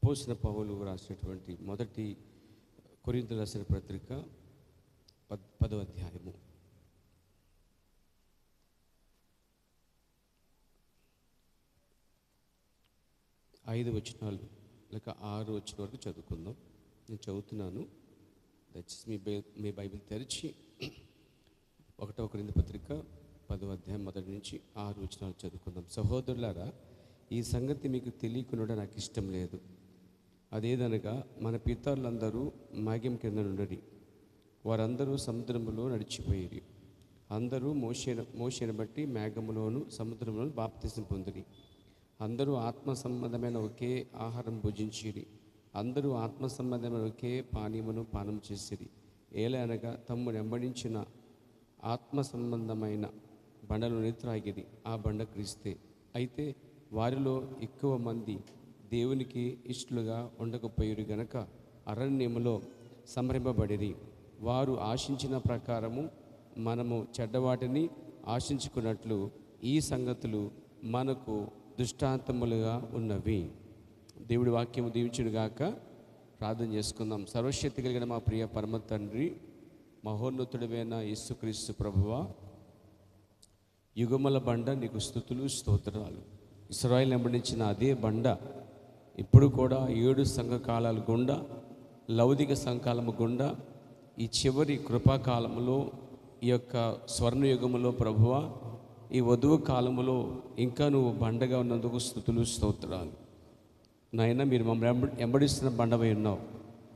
అపోస్తలుడైన పౌలు రాసినటువంటి మొదటి కొరింథీయులకు రాసిన పత్రిక 10వ అధ్యాయము 5 వచనాలు లేక 6 వచనం వరకు చదువుకుందాం. నేను చదువుతున్నాను, దయచేసి మీ బైబిల్ తెరిచి 1వ కొరింథీ పత్రిక 10వ అధ్యాయం మొదటి నుంచి 6 వచనాలు చదువుకుందాం. సహోదరులారా, ఈ సంగతి మీకు తెలియకుండా నాకు ఇష్టం లేదు. అదేదనగా, మన పితరులందరూ మేఘం కింద నుండి వారందరూ సముద్రములో నడిచిపోయిరి. అందరూ మోషేను బట్టి మేఘములోను సముద్రంలోను బాప్తిసం పొందిరి. అందరూ ఆత్మ సంబంధమైన ఒకే ఆహారం భుజించిరి. అందరూ ఆత్మ సంబంధమైన ఒకే పానీయమును పానం చేసిరి. ఏలనగా తమ్ము వెంబడించిన ఆత్మ సంబంధమైన బండలను త్రాగిరి. ఆ బండ క్రీస్తే. అయితే వారిలో ఎక్కువ మంది దేవునికి ఇష్టలుగా ఉండకపోయిరు గనక అరణ్యములో సంహరింపబడిరి. వారు ఆశించిన ప్రకారము మనము చెడ్డవాటిని ఆశించుకున్నట్లు ఈ సంగతులు మనకు దృష్టాంతములుగా ఉన్నవి. దేవుడి వాక్యము దీవించునుగాక. ప్రార్థన చేసుకుందాం. సర్వశక్తి కలిగిన మా ప్రియ పరమ తండ్రి, మహోన్నతుడైన యేసుక్రీస్తు ప్రభువా, యుగముల బండ నీకు స్తుతులు స్తోత్రాలు. ఇశ్రాయేలు వెంబడించిన అదే బండ ఇప్పుడు కూడా 7 సంఘకాలాల గుండా, లౌకిక సంఘకాలము గుండా, ఈ చివరి కృపాకాలములో, ఈ యొక్క స్వర్ణయుగములో ప్రభువా, ఈ వధువు కాలములో ఇంకా నువ్వు బండగా ఉన్నందుకు స్తుతులు స్తోత్రాలు. నాయన, మీరు మమ్మల్ని వెంబడిస్తున్న బండవై ఉన్నావు.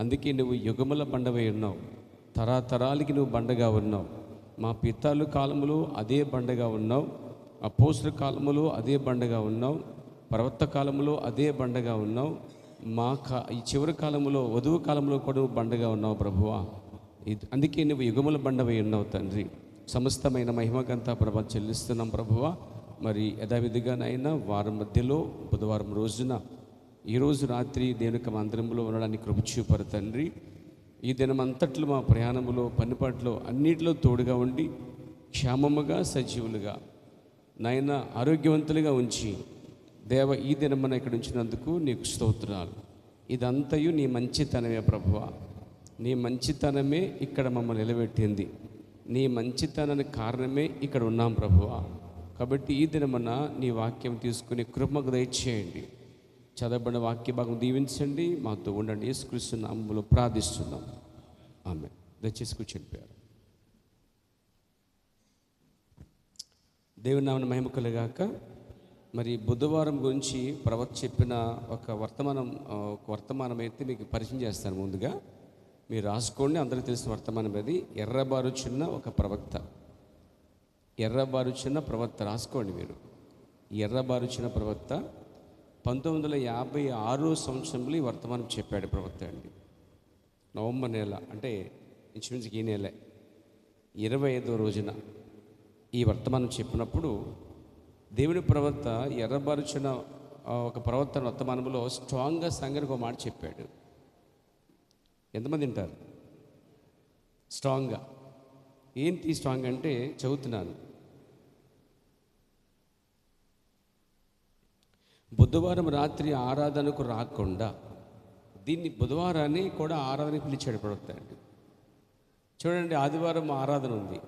అందుకే నువ్వు యుగముల బండవై ఉన్నావు. తరాతరాలకి నువ్వు బండగా ఉన్నావు. మా పితరుల కాలములో అదే బండగా ఉన్నావు. అపోస్తలుల కాలములో అదే బండగా ఉన్నావు. ప్రవక్త కాలంలో అదే బండగా ఉన్నావు. ఈ చివరి కాలంలో, వధువు కాలంలో కూడా నువ్వు బండగా ఉన్నావు ప్రభువా. అందుకే నువ్వు యుగముల బండవై ఉన్నావు తండ్రి. సమస్తమైన మహిమకంతా ప్రభ చెల్లిస్తున్నాం ప్రభువా. మరి యథావిధిగానైనా వారం మధ్యలో బుధవారం రోజున, ఈరోజు రాత్రి దేవుని మందిరంలో ఉండడానికి కృప చూపారు తండ్రి. ఈ దినమంతట్లో మా ప్రయాణంలో, పనిపాట్లో అన్నిటిలో తోడుగా ఉండి క్షేమముగా, సజీవులుగా నాయన ఆరోగ్యవంతులుగా ఉంచి దేవ, ఈ దినమున ఇక్కడ ఉంచినందుకు నీకు స్తోత్రాలు. ఇదంతయు నీ మంచితనమే ప్రభువా. నీ మంచితనమే ఇక్కడ మమ్మల్ని నిలబెట్టింది. నీ మంచితనానికి కారణమే ఇక్కడ ఉన్నాం ప్రభువా. కాబట్టి ఈ దినమున నీ వాక్యం తీసుకుని కృపకు దయచేయండి. చదవబడిన వాక్య భాగం దీవించండి. మాతో ఉండండి. యేసుక్రీస్తు నామములో ప్రార్థిస్తున్నాం. ఆమేన్. దయచేసి కూర్చొనిపోయారు. దేవుని నామమున మహిమ కలుగాక. మరి బుధవారం గురించి ప్రవక్త చెప్పిన ఒక వర్తమానం అయితే మీకు పరిచయం చేస్తాను. ముందుగా మీరు రాసుకోండి. అందరికీ తెలిసిన వర్తమానం అది. ఎర్రబారుచున్న ఒక ప్రవక్త. ఎర్రబారుచున్న ప్రవక్త రాసుకోండి మీరు. ఎర్రబారుచున్న ప్రవక్త 1956 సంవత్సరంలో ఈ వర్తమానం చెప్పాడు ప్రవక్త అండి. నవంబర్ నెల, అంటే ఇంచుమించుకి ఈ నెల 25వ రోజున ఈ వర్తమానం చెప్పినప్పుడు దేవుని ప్రవక్త ఎర్రబారుచున్న ఒక ప్రవక్త వర్తమానంలో స్ట్రాంగ్గా సంఘానికి ఒక మాట చెప్పాడు. ఎంతమంది వింటారు? స్ట్రాంగ్గా. ఏంటి స్ట్రాంగ్ అంటే చదువుతున్నాను. బుధవారం రాత్రి ఆరాధనకు రాకుండా, దీన్ని బుధవారాన్ని కూడా ఆరాధనకు పిలిచాడు ప్రవక్త అండి. చూడండి, ఆదివారం ఆరాధన ఉంది.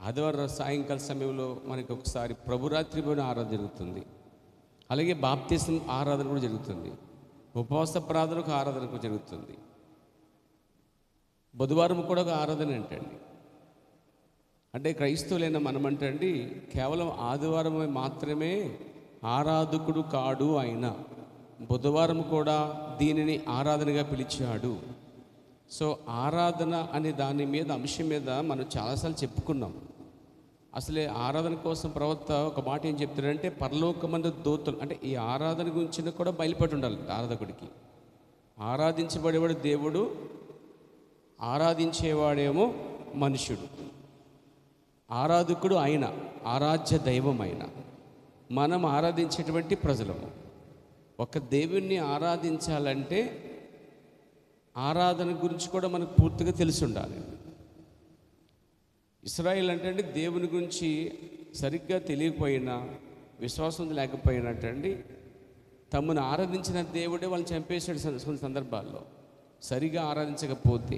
ఆదివారం సాయంకాల సమయంలో మనకి ఒకసారి ప్రభురాత్రి పోయిన ఆరాధన జరుగుతుంది. అలాగే బాప్తిసం ఆరాధన కూడా జరుగుతుంది. ఉపవాస ప్రార్థనకు ఆరాధన కూడా జరుగుతుంది. బుధవారం కూడా ఒక ఆరాధన అంటండి. అంటే క్రైస్తవులైన మనమంటండి కేవలం ఆదివారం మాత్రమే ఆరాధకుడు కాడు ఆయన. బుధవారం కూడా దీనిని ఆరాధనగా పిలిచాడు. సో ఆరాధన అనే దాని మీద, అంశం మీద మనం చాలాసార్లు చెప్పుకున్నాం. అసలే ఆరాధన కోసం ప్రవక్త ఒక మాట ఏం చెప్తాడంటే, పరలోకమందు దూతలు, అంటే ఈ ఆరాధన గురించి కూడా బయలుపడి ఉండాలి ఆరాధకుడికి. ఆరాధించబడేవాడు దేవుడు, ఆరాధించేవాడేమో మనుషుడు. ఆరాధకుడు ఆయన, ఆరాధ్య దైవం ఆయన. మనం ఆరాధించేటువంటి ప్రజలము. ఒక దేవుణ్ణి ఆరాధించాలంటే ఆరాధన గురించి కూడా మనకు పూర్తిగా తెలిసి ఉండాలి. ఇశ్రాయేల్ అంటే దేవుని గురించి సరిగ్గా తెలియకపోయినా, విశ్వాసం లేకపోయినట్టండి తమను ఆరాధించిన దేవుడే వాళ్ళని చంపేశాడు కొన్ని సందర్భాల్లో, సరిగా ఆరాధించకపోతే.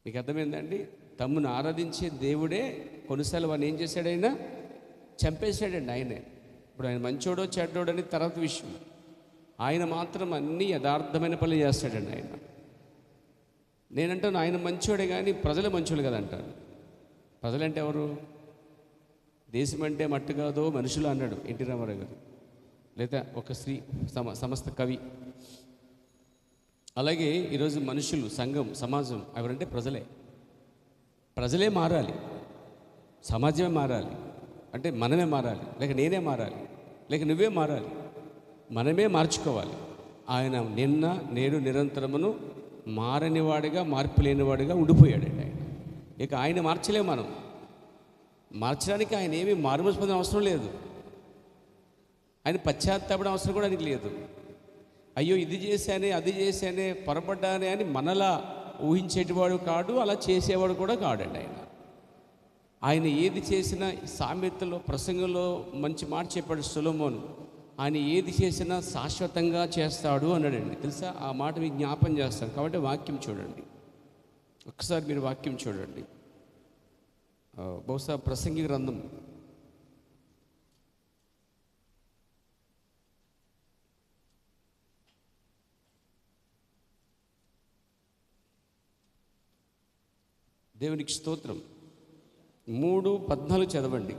మీకు అర్థమైందండి? తమను ఆరాధించే దేవుడే కొన్నిసార్లు వాడిని ఏం చేశాడు, ఆయన చంపేశాడండి ఆయనే. ఇప్పుడు ఆయన మంచోడో చెడ్డోడో అని తర్వాత విషయం, ఆయన మాత్రం అన్ని యథార్థమైన పనులు చేస్తాడండి ఆయన. నేనంటాను ఆయన మంచోడే కానీ ప్రజలు మంచోళ్ళు కదా అంటాను. ప్రజలంటే ఎవరు? దేశం అంటే మట్టు కాదో మనుషులు అన్నాడు ఎన్టీ రామారావు గారు, లేదా ఒక స్త్రీ సమస్త కవి. అలాగే ఈరోజు మనుషులు, సంఘం, సమాజం ఎవరంటే ప్రజలే. ప్రజలే మారాలి, సమాజమే మారాలి. అంటే మనమే మారాలి, లేక నేనే మారాలి, లేక నువ్వే మారాలి. మనమే మార్చుకోవాలి. ఆయన నిన్న నేడు నిరంతరమును మారనివాడిగా, మార్పు లేనివాడిగా ఉండిపోయాడండి ఆయన. ఇక ఆయన మార్చలేము మనం. మార్చడానికి ఆయన ఏమీ మారుమూసిపోయిన అవసరం లేదు. ఆయన పశ్చాత్తాపడం అవసరం కూడా ఆయనకి లేదు. అయ్యో ఇది చేశానే, అది చేశానే, పొరపడ్డానే అని మనలా ఊహించేటివాడు కాడు, అలా చేసేవాడు కూడా కాడండి ఆయన. ఆయన ఏది చేసినా, సామెతలో ప్రసంగంలో మంచి మాట చెప్పాడు సొలొమోను, ఆయన ఏది చేసినా శాశ్వతంగా చేస్తాడు అన్నాడండి. తెలుసా? ఆ మాట మీకు జ్ఞాపం చేస్తాను. కాబట్టి వాక్యం చూడండి, ఒకసారి మీరు వాక్యం చూడండి. బహుశా ప్రసంగి గ్రంథం దేవునికి స్తోత్రం 3:14 చదవండి.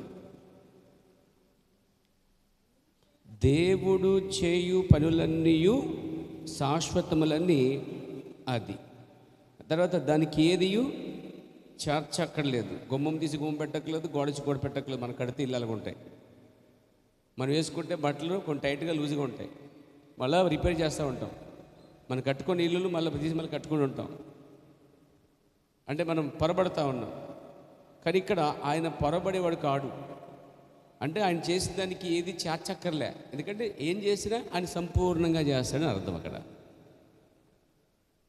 దేవుడు చేయు పనులన్నీయు శాశ్వతములన్నీ అది. తర్వాత దానికి ఏదియు చేర్చక్కర్లేదు. గుమ్మం తీసి గుమ్మం పెట్టక్కర్లేదు, గోడచి గోడ పెట్టక్కర్లేదు. మన కడితే ఇల్లు అలాగ ఉంటాయి. మనం వేసుకుంటే బట్టలు కొన్ని టైట్గా లూజ్గా ఉంటాయి, మళ్ళీ రిపేర్ చేస్తూ ఉంటాం. మనం కట్టుకొని ఇల్లులు మళ్ళీ తీసి మళ్ళీ కట్టుకుని ఉంటాం. అంటే మనం పొరబడతా ఉన్నాం. కానీ ఇక్కడ ఆయన పొరబడేవాడు కాడు. అంటే ఆయన చేసిన దానికి ఏది చేర్చక్కర్లే. ఎందుకంటే ఏం చేసినా ఆయన సంపూర్ణంగా చేస్తాడని అర్థం. అక్కడ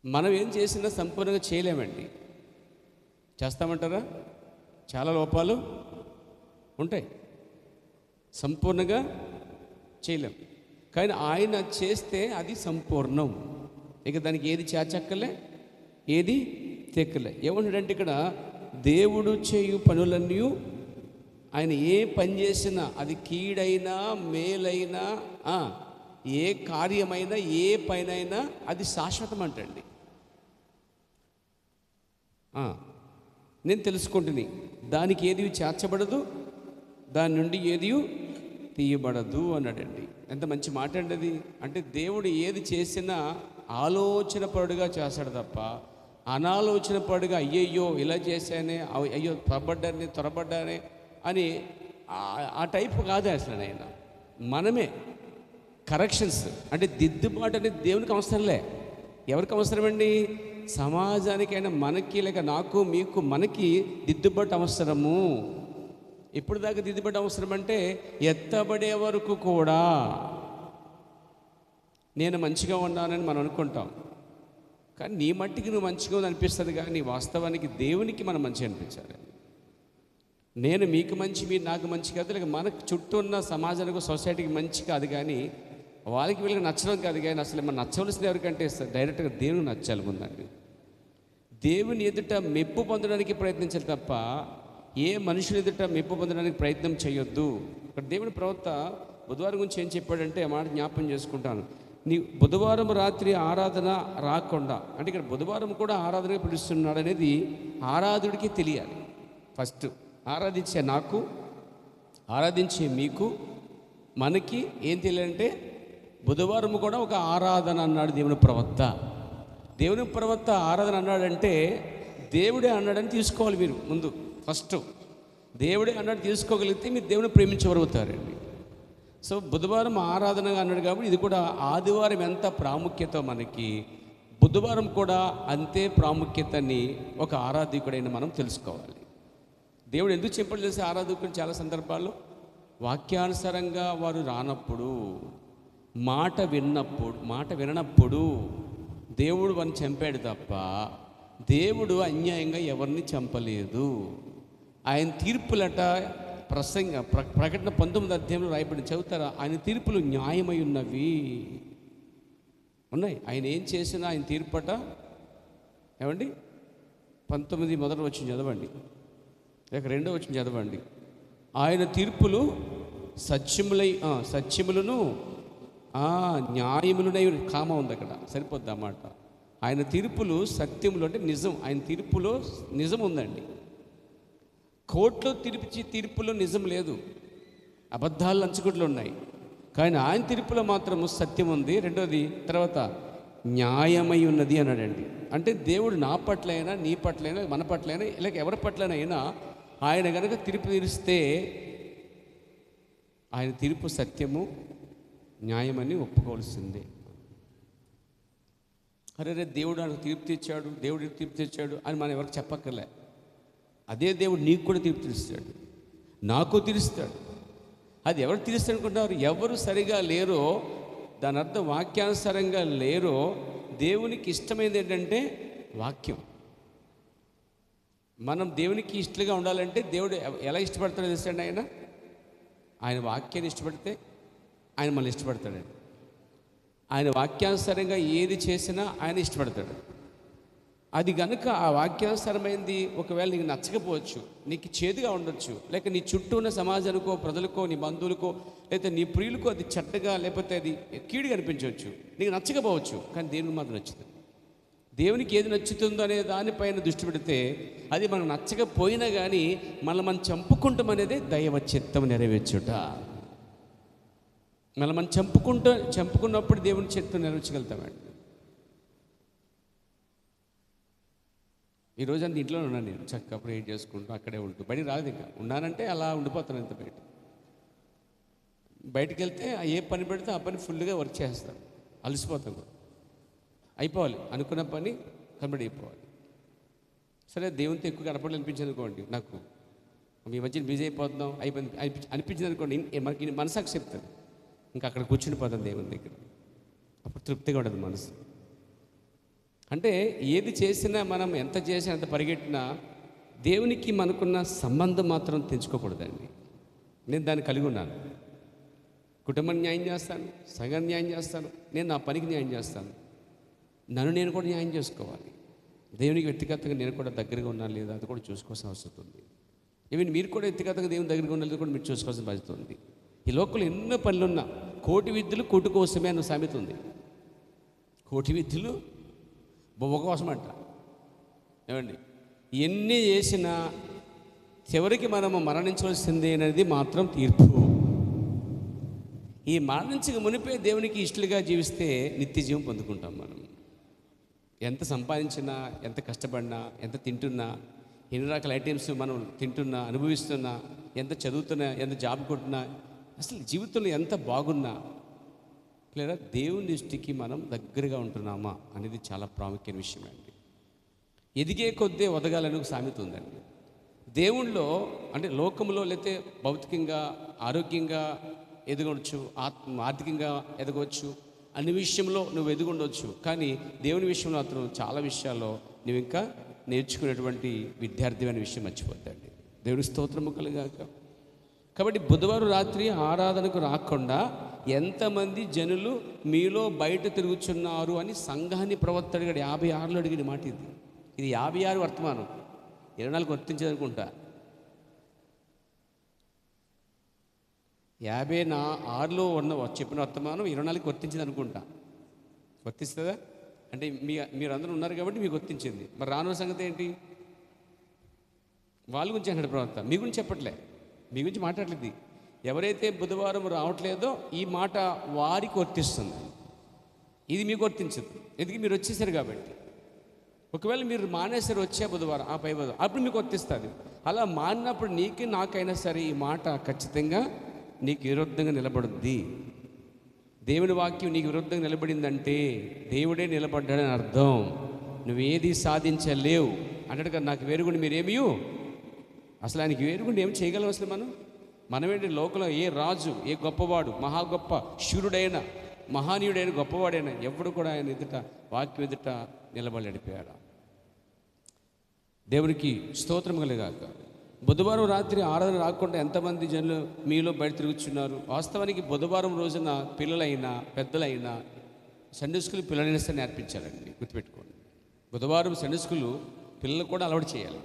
మనం ఏం చేసినా సంపూర్ణంగా చేయలేమండి. చేస్తామంటారా? చాలా లోపాలు ఉంటాయి, సంపూర్ణంగా చేయలేం. కానీ ఆయన చేస్తే అది సంపూర్ణం. ఇక దానికి ఏది చేర్చక్కర్లే, ఏది తెక్కలే. ఏమంటాడంటే ఇక్కడ దేవుడు చేయు పనులన్నీ, ఆయన ఏ పని చేసినా అది కీడైనా మేలైనా ఏ కార్యమైనా ఏ పైనైనా అది శాశ్వతం అంటండి. నేను తెలుసుకుంటుని దానికి ఏది చేర్చబడదు, దాని నుండి ఏది తీయబడదు అన్నాడండి. ఎంత మంచి మాట అండి అది. అంటే దేవుడు ఏది చేసినా ఆలోచన పరుడుగా చేస్తాడు తప్ప అనాలోచన పరుడుగా అయ్యయ్యో ఇలా చేశానే, అయ్యో త్వరపడ్డానే అని ఆ టైపు కాదు అసలు. ఆయన మనమే కరెక్షన్స్, అంటే దిద్దుబాటు అనేది దేవునికి అవసరంలే. ఎవరికి అవసరమండి? సమాజానికైనా మనకి, లేక నాకు మీకు మనకి దిద్దుబాటు అవసరము. ఎప్పుడు దాకా దిద్దుబాటు అవసరం అంటే ఎత్తబడే వరకు కూడా. నేను మంచిగా ఉన్నానని మనం అనుకుంటాం, కానీ నీ మట్టికి నువ్వు మంచిగా అనిపిస్తుంది, కానీ వాస్తవానికి దేవునికి మనం మంచిగా అనిపించాలి. నేను మీకు మంచి, మీరు నాకు మంచి కాదు, లేక మనకు చుట్టూ ఉన్న సమాజానికి సొసైటీకి మంచి కాదు, కానీ వాళ్ళకి వీళ్ళకి నచ్చడం కాదు. కానీ అసలు మనం నచ్చవలసింది ఎవరికంటే డైరెక్ట్గా దేవునికి నచ్చాలి ముందండి. దేవుని ఎదుట మెప్పు పొందడానికి ప్రయత్నించాలి తప్ప ఏ మనుషుని ఎదుట మెప్పు పొందడానికి ప్రయత్నం చేయొద్దు. ఇక్కడ దేవుని ప్రవక్త బుధవారం గురించి ఏం చెప్పాడంటే ఆ మాట జ్ఞాపం చేసుకుంటాను. నీ బుధవారం రాత్రి ఆరాధన రాకుండా, అంటే ఇక్కడ బుధవారం కూడా ఆరాధనగా పిలుస్తున్నాడు అనేది ఆరాధుడికి తెలియాలి. ఫస్ట్ ఆరాధించే నాకు, ఆరాధించే మీకు, మనకి ఏం తెలియాలంటే బుధవారం కూడా ఒక ఆరాధన అన్నాడు దేవుని ప్రవక్త. దేవుని ప్రవక్త ఆరాధన అన్నాడంటే దేవుడే అన్నాడని తీసుకోవాలి మీరు ముందు. ఫస్ట్ దేవుడే అన్నాడు తీసుకోగలిగితే మీరు దేవుని ప్రేమించగలుగుతారండి. సో బుధవారం ఆరాధనగా అన్నాడు కాబట్టి ఇది కూడా ఆదివారం ఎంత ప్రాముఖ్యత మనకి, బుధవారం కూడా అంతే ప్రాముఖ్యతని ఒక ఆరాధకుడైన మనం తెలుసుకోవాలి. దేవుడు ఎందుకు చెప్పాడు తెలిసి ఆరాధకుడు చాలా సందర్భాల్లో వాక్యానుసారంగా వారు రానప్పుడు, మాట విననప్పుడు దేవుడు వారిని చంపాడు తప్ప దేవుడు అన్యాయంగా ఎవరిని చంపలేదు. ఆయన తీర్పులట ప్రకటన 19 అధ్యాయంలో రాయబడి చదువుతారా? ఆయన తీర్పులు న్యాయమై ఉన్నవి ఉన్నాయి. ఆయన ఏం చేసినా ఆయన తీర్పట ఏమండి 19 మొదటి వచనం చదవండి, లేక 2వ వచనం చదవండి. ఆయన తీర్పులు సత్యములను న్యాయములునై, కామ ఉంది అక్కడ, సరిపోద్ది అన్నమాట. ఆయన తీర్పులు సత్యములు అంటే నిజం. ఆయన తీర్పులో నిజం ఉందండి. కోర్టులో తీర్పులో నిజం లేదు, అబద్ధాలు లంచగొట్లు ఉన్నాయి. కానీ ఆయన తీర్పులో మాత్రము సత్యం ఉంది. రెండోది తర్వాత న్యాయమై ఉన్నది అన్నాడండి. అంటే దేవుడు నా పట్లైనా, నీ పట్లైనా, మన పట్లైనా, లేక ఎవరి పట్లైనా ఆయన కనుక తీర్పు తీరిస్తే ఆయన తీర్పు సత్యము, న్యాయమని ఒప్పుకోవాల్సిందే. అరే దేవుడు నాకు తీర్పు తెచ్చాడు, దేవుడు తీర్పు తెచ్చాడు అని మనం ఎవరికి చెప్పక్కర్లే. అదే దేవుడు నీకు కూడా తీర్పు తీరుస్తాడు, నాకు తీరుస్తాడు. అది ఎవరు తీరుస్తాడు అనుకుంటున్నారు? ఎవరు సరిగా లేరో, దాని అర్థం వాక్యానుసారంగా లేరో, దేవునికి ఇష్టమైనది ఏంటంటే వాక్యం. మనం దేవునికి ఇష్టలుగా ఉండాలంటే దేవుడు ఎలా ఇష్టపడతాడో తెలుసండి. ఆయన వాక్యాన్ని ఇష్టపడితే ఆయన మనల్ని ఇష్టపడతాడండి. ఆయన వాక్యానుసారంగా ఏది చేసినా ఆయన ఇష్టపడతాడు. అది కనుక ఆ వాక్యానుసారమైంది ఒకవేళ నీకు నచ్చకపోవచ్చు, నీకు చేదుగా ఉండొచ్చు, లేక నీ చుట్టూ ఉన్న సమాజానికో, ప్రజలకో, నీ బంధువులకో, లేకపోతే నీ ప్రియులకో అది చెడ్డగా, లేకపోతే అది కీడుగా అనిపించవచ్చు, నీకు నచ్చకపోవచ్చు. కానీ దేవునికి మాత్రం నచ్చుతుంది. దేవునికి ఏది నచ్చుతుందో అనే దానిపైన దృష్టి పెడితే అది మనకు నచ్చకపోయినా కానీ మనం చంపుకుంటాం అనేది దైవ చిత్తం నెరవేర్చుట. మనం చంపుకున్నప్పుడు దేవుని చిత్తం నెరవేర్చగలుగుతామండి. ఈ రోజంతా ఇంట్లోనే ఉన్నాను నేను, చక్కగా ప్రేయర్ చేసుకుంటూ అక్కడే ఉంటూ, బయటికి రాలేదు. ఇంకా ఉన్నానంటే అలా ఉండిపోతాను. ఇంత బయటికి వెళ్తే ఏ పని పెడితే ఆ పని ఫుల్గా వర్క్ చేస్తాను, అలసిపోతాను. అయిపోవాలి, అనుకున్న పని కంప్లీట్ అయిపోవాలి. సరే దేవునితో ఎక్కువ గడపడం అనిపించింది అనుకోండి, నాకు మీ మధ్యన బిజీ అయిపోతున్నాం అయిపోయింది అనిపించింది అనుకోండి, మనకి మనసాకు చెప్తాను, ఇంకా అక్కడ కూర్చుని పోతాను దేవుని దగ్గర. అప్పుడు తృప్తిగా ఉండదు మనసు. అంటే ఏది చేసినా, మనం ఎంత చేసినా, ఎంత పరిగెట్టినా దేవునికి మనకున్న సంబంధం మాత్రం తెంచుకోకూడదండి. నేను దాన్ని కలిగి ఉన్నాను. కుటుంబాన్ని న్యాయం చేస్తాను, సంఘాన్ని న్యాయం చేస్తాను, నేను నా పనికి న్యాయం చేస్తాను. నన్ను నేను కూడా న్యాయం చేసుకోవాలి. దేవునికి వ్యక్తిగతంగా నేను కూడా దగ్గరగా ఉన్నాను లేదా అది కూడా చూసుకోవాల్సిన అవసరం ఉంది. ఈవెన్ మీరు కూడా వ్యక్తిగతంగా దేవుని దగ్గరగా ఉన్నది కూడా మీరు చూసుకోవాల్సిన బాధ్యత ఉంది. ఈ లోకంలో ఎన్నో పనులున్నా కోటి విద్యలు కోటి కోసమే అన్న సామెత ఉంది. కోటి విద్యలు బొమ్మ కోసం అంట. ఏమండి, ఎన్ని చేసినా చివరికి మనము మరణించవలసింది అనేది మాత్రం తీర్పు. ఈ మరణించక మునిపే దేవునికి ఇష్టలుగా జీవిస్తే నిత్య జీవం పొందుకుంటాం. మనం ఎంత సంపాదించినా, ఎంత కష్టపడినా, ఎంత తింటున్నా, ఎన్ని రకాల ఐటమ్స్ మనం తింటున్నా, అనుభవిస్తున్నా, ఎంత చదువుతున్నా, ఎంత జాబ్ కొట్టినా, అసలు జీవితంలో ఎంత బాగున్నా లేదా దేవుని దృష్టికి మనం దగ్గరగా ఉంటున్నామా అనేది చాలా ప్రాముఖ్యమైన విషయం అండి. ఎదిగే కొద్దే ఒదగాలని ఒక సామెత ఉందండి. దేవుళ్ళో అంటే లోకంలో లేకపోతే భౌతికంగా, ఆరోగ్యంగా ఎదగవచ్చు, ఆర్థికంగా ఎదగవచ్చు, అన్ని విషయంలో నువ్వు ఎదుగుండవచ్చు. కానీ దేవుని విషయంలో మాత్రం చాలా విషయాల్లో నువ్వు ఇంకా నేర్చుకునేటువంటి విద్యార్థి అనే విషయం మర్చిపోతాండి. దేవుని స్తోత్రము కలుగాక. కాబట్టి బుధవారం రాత్రి ఆరాధనకు రాకుండా ఎంతమంది జనులు మీలో బయట తిరుగుతున్నారు అని సంఘాన్ని ప్రవక్త అడిగాడు. 56లో అడిగిన మాట ఇది. ఇది 56 వర్తమానం, 24 వర్తించదనుకుంటా. 56లో ఉన్న చెప్పిన వర్తమానం 24కి వర్తించింది అనుకుంటా. వర్తిస్తుందా అంటే మీరందరూ ఉన్నారు కాబట్టి మీకు వర్తించింది. మరి రానున్న సంగతి ఏంటి? వాళ్ళ గురించి అన్నాడు ప్రవక్త, మీ గురించి చెప్పట్లే, మీ గురించి మాట్లాడలేదు. ఎవరైతే బుధవారం రావట్లేదో ఈ మాట వారికి వర్తిస్తుంది, ఇది మీకు వర్తించదు. ఎందుకు? మీరు వచ్చేసారు కాబట్టి. ఒకవేళ మీరు మానేసారు వచ్చే బుధవారం, ఆ పై బుధవారం, అప్పుడు మీకు వర్తిస్తుంది. అలా మారినప్పుడు నీకు నాకైనా సరే ఈ మాట ఖచ్చితంగా నీకు విరుద్ధంగా నిలబడుద్ది. దేవుని వాక్యం నీకు విరుద్ధంగా నిలబడిందంటే దేవుడే నిలబడ్డాడని అర్థం. నువ్వేది సాధించలేవు అన్నాడు కదా. నాకు వేరుగుండి మీరేమీ, అసలు ఆయనకి వేరుగుండి ఏమి చేయగలం? అసలు మనమేంటి లోకంలో ఏ రాజు, ఏ గొప్పవాడు, మహా గొప్ప శూరుడైన, మహానీయుడైన, గొప్పవాడైనా ఎవడు కూడా ఆయన ఎదుట, వాక్యం ఎదుట నిలబడి నడిపాడు. దేవునికి స్తోత్రం కలుగాక. బుధవారం రాత్రి ఆరాధన రాకుండా ఎంతమంది జనులు మీలో బయట తిరుగుతున్నారు? వాస్తవానికి బుధవారం రోజున పిల్లలైనా పెద్దలైనా సండే స్కూల్ పిల్లలైనా సరే నేర్పించాలండి, గుర్తుపెట్టుకోండి. బుధవారం సండే స్కూల్ పిల్లలు కూడా అలవాటు చేయాలి.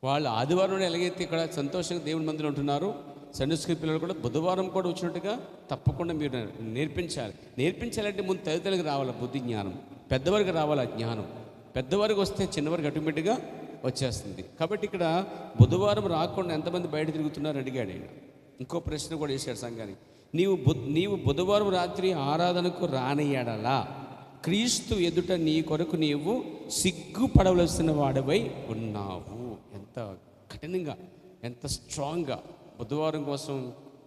వాళ్ళు ఆదివారం ఎలాగైతే ఇక్కడ సంతోషంగా దేవుని మందిలో ఉంటున్నారు, సండే స్కూల్ పిల్లలు కూడా బుధవారం కూడా వచ్చినట్టుగా తప్పకుండా మీరు నేర్పించాలంటే ముందు తల్లిదండ్రులకు రావాలి బుద్ధి జ్ఞానం, పెద్దవారికి రావాలి జ్ఞానం. పెద్దవారికి వస్తే చిన్నవారికి ఆటోమేటిక్గా వచ్చేస్తుంది. కాబట్టి ఇక్కడ బుధవారం రాకుండా ఎంతమంది బయట తిరుగుతున్నారు అడిగాడు ఆయన. ఇంకో ప్రశ్న కూడా వేశాడు సంఘానికి, నీవు బుధవారం రాత్రి ఆరాధనకు రానియడలా క్రీస్తు ఎదుట నీ కొరకు నీవు సిగ్గుపడవలసిన వాడవై ఉన్నావు. ఎంత కఠినంగా, ఎంత స్ట్రాంగ్గా బుధవారం కోసం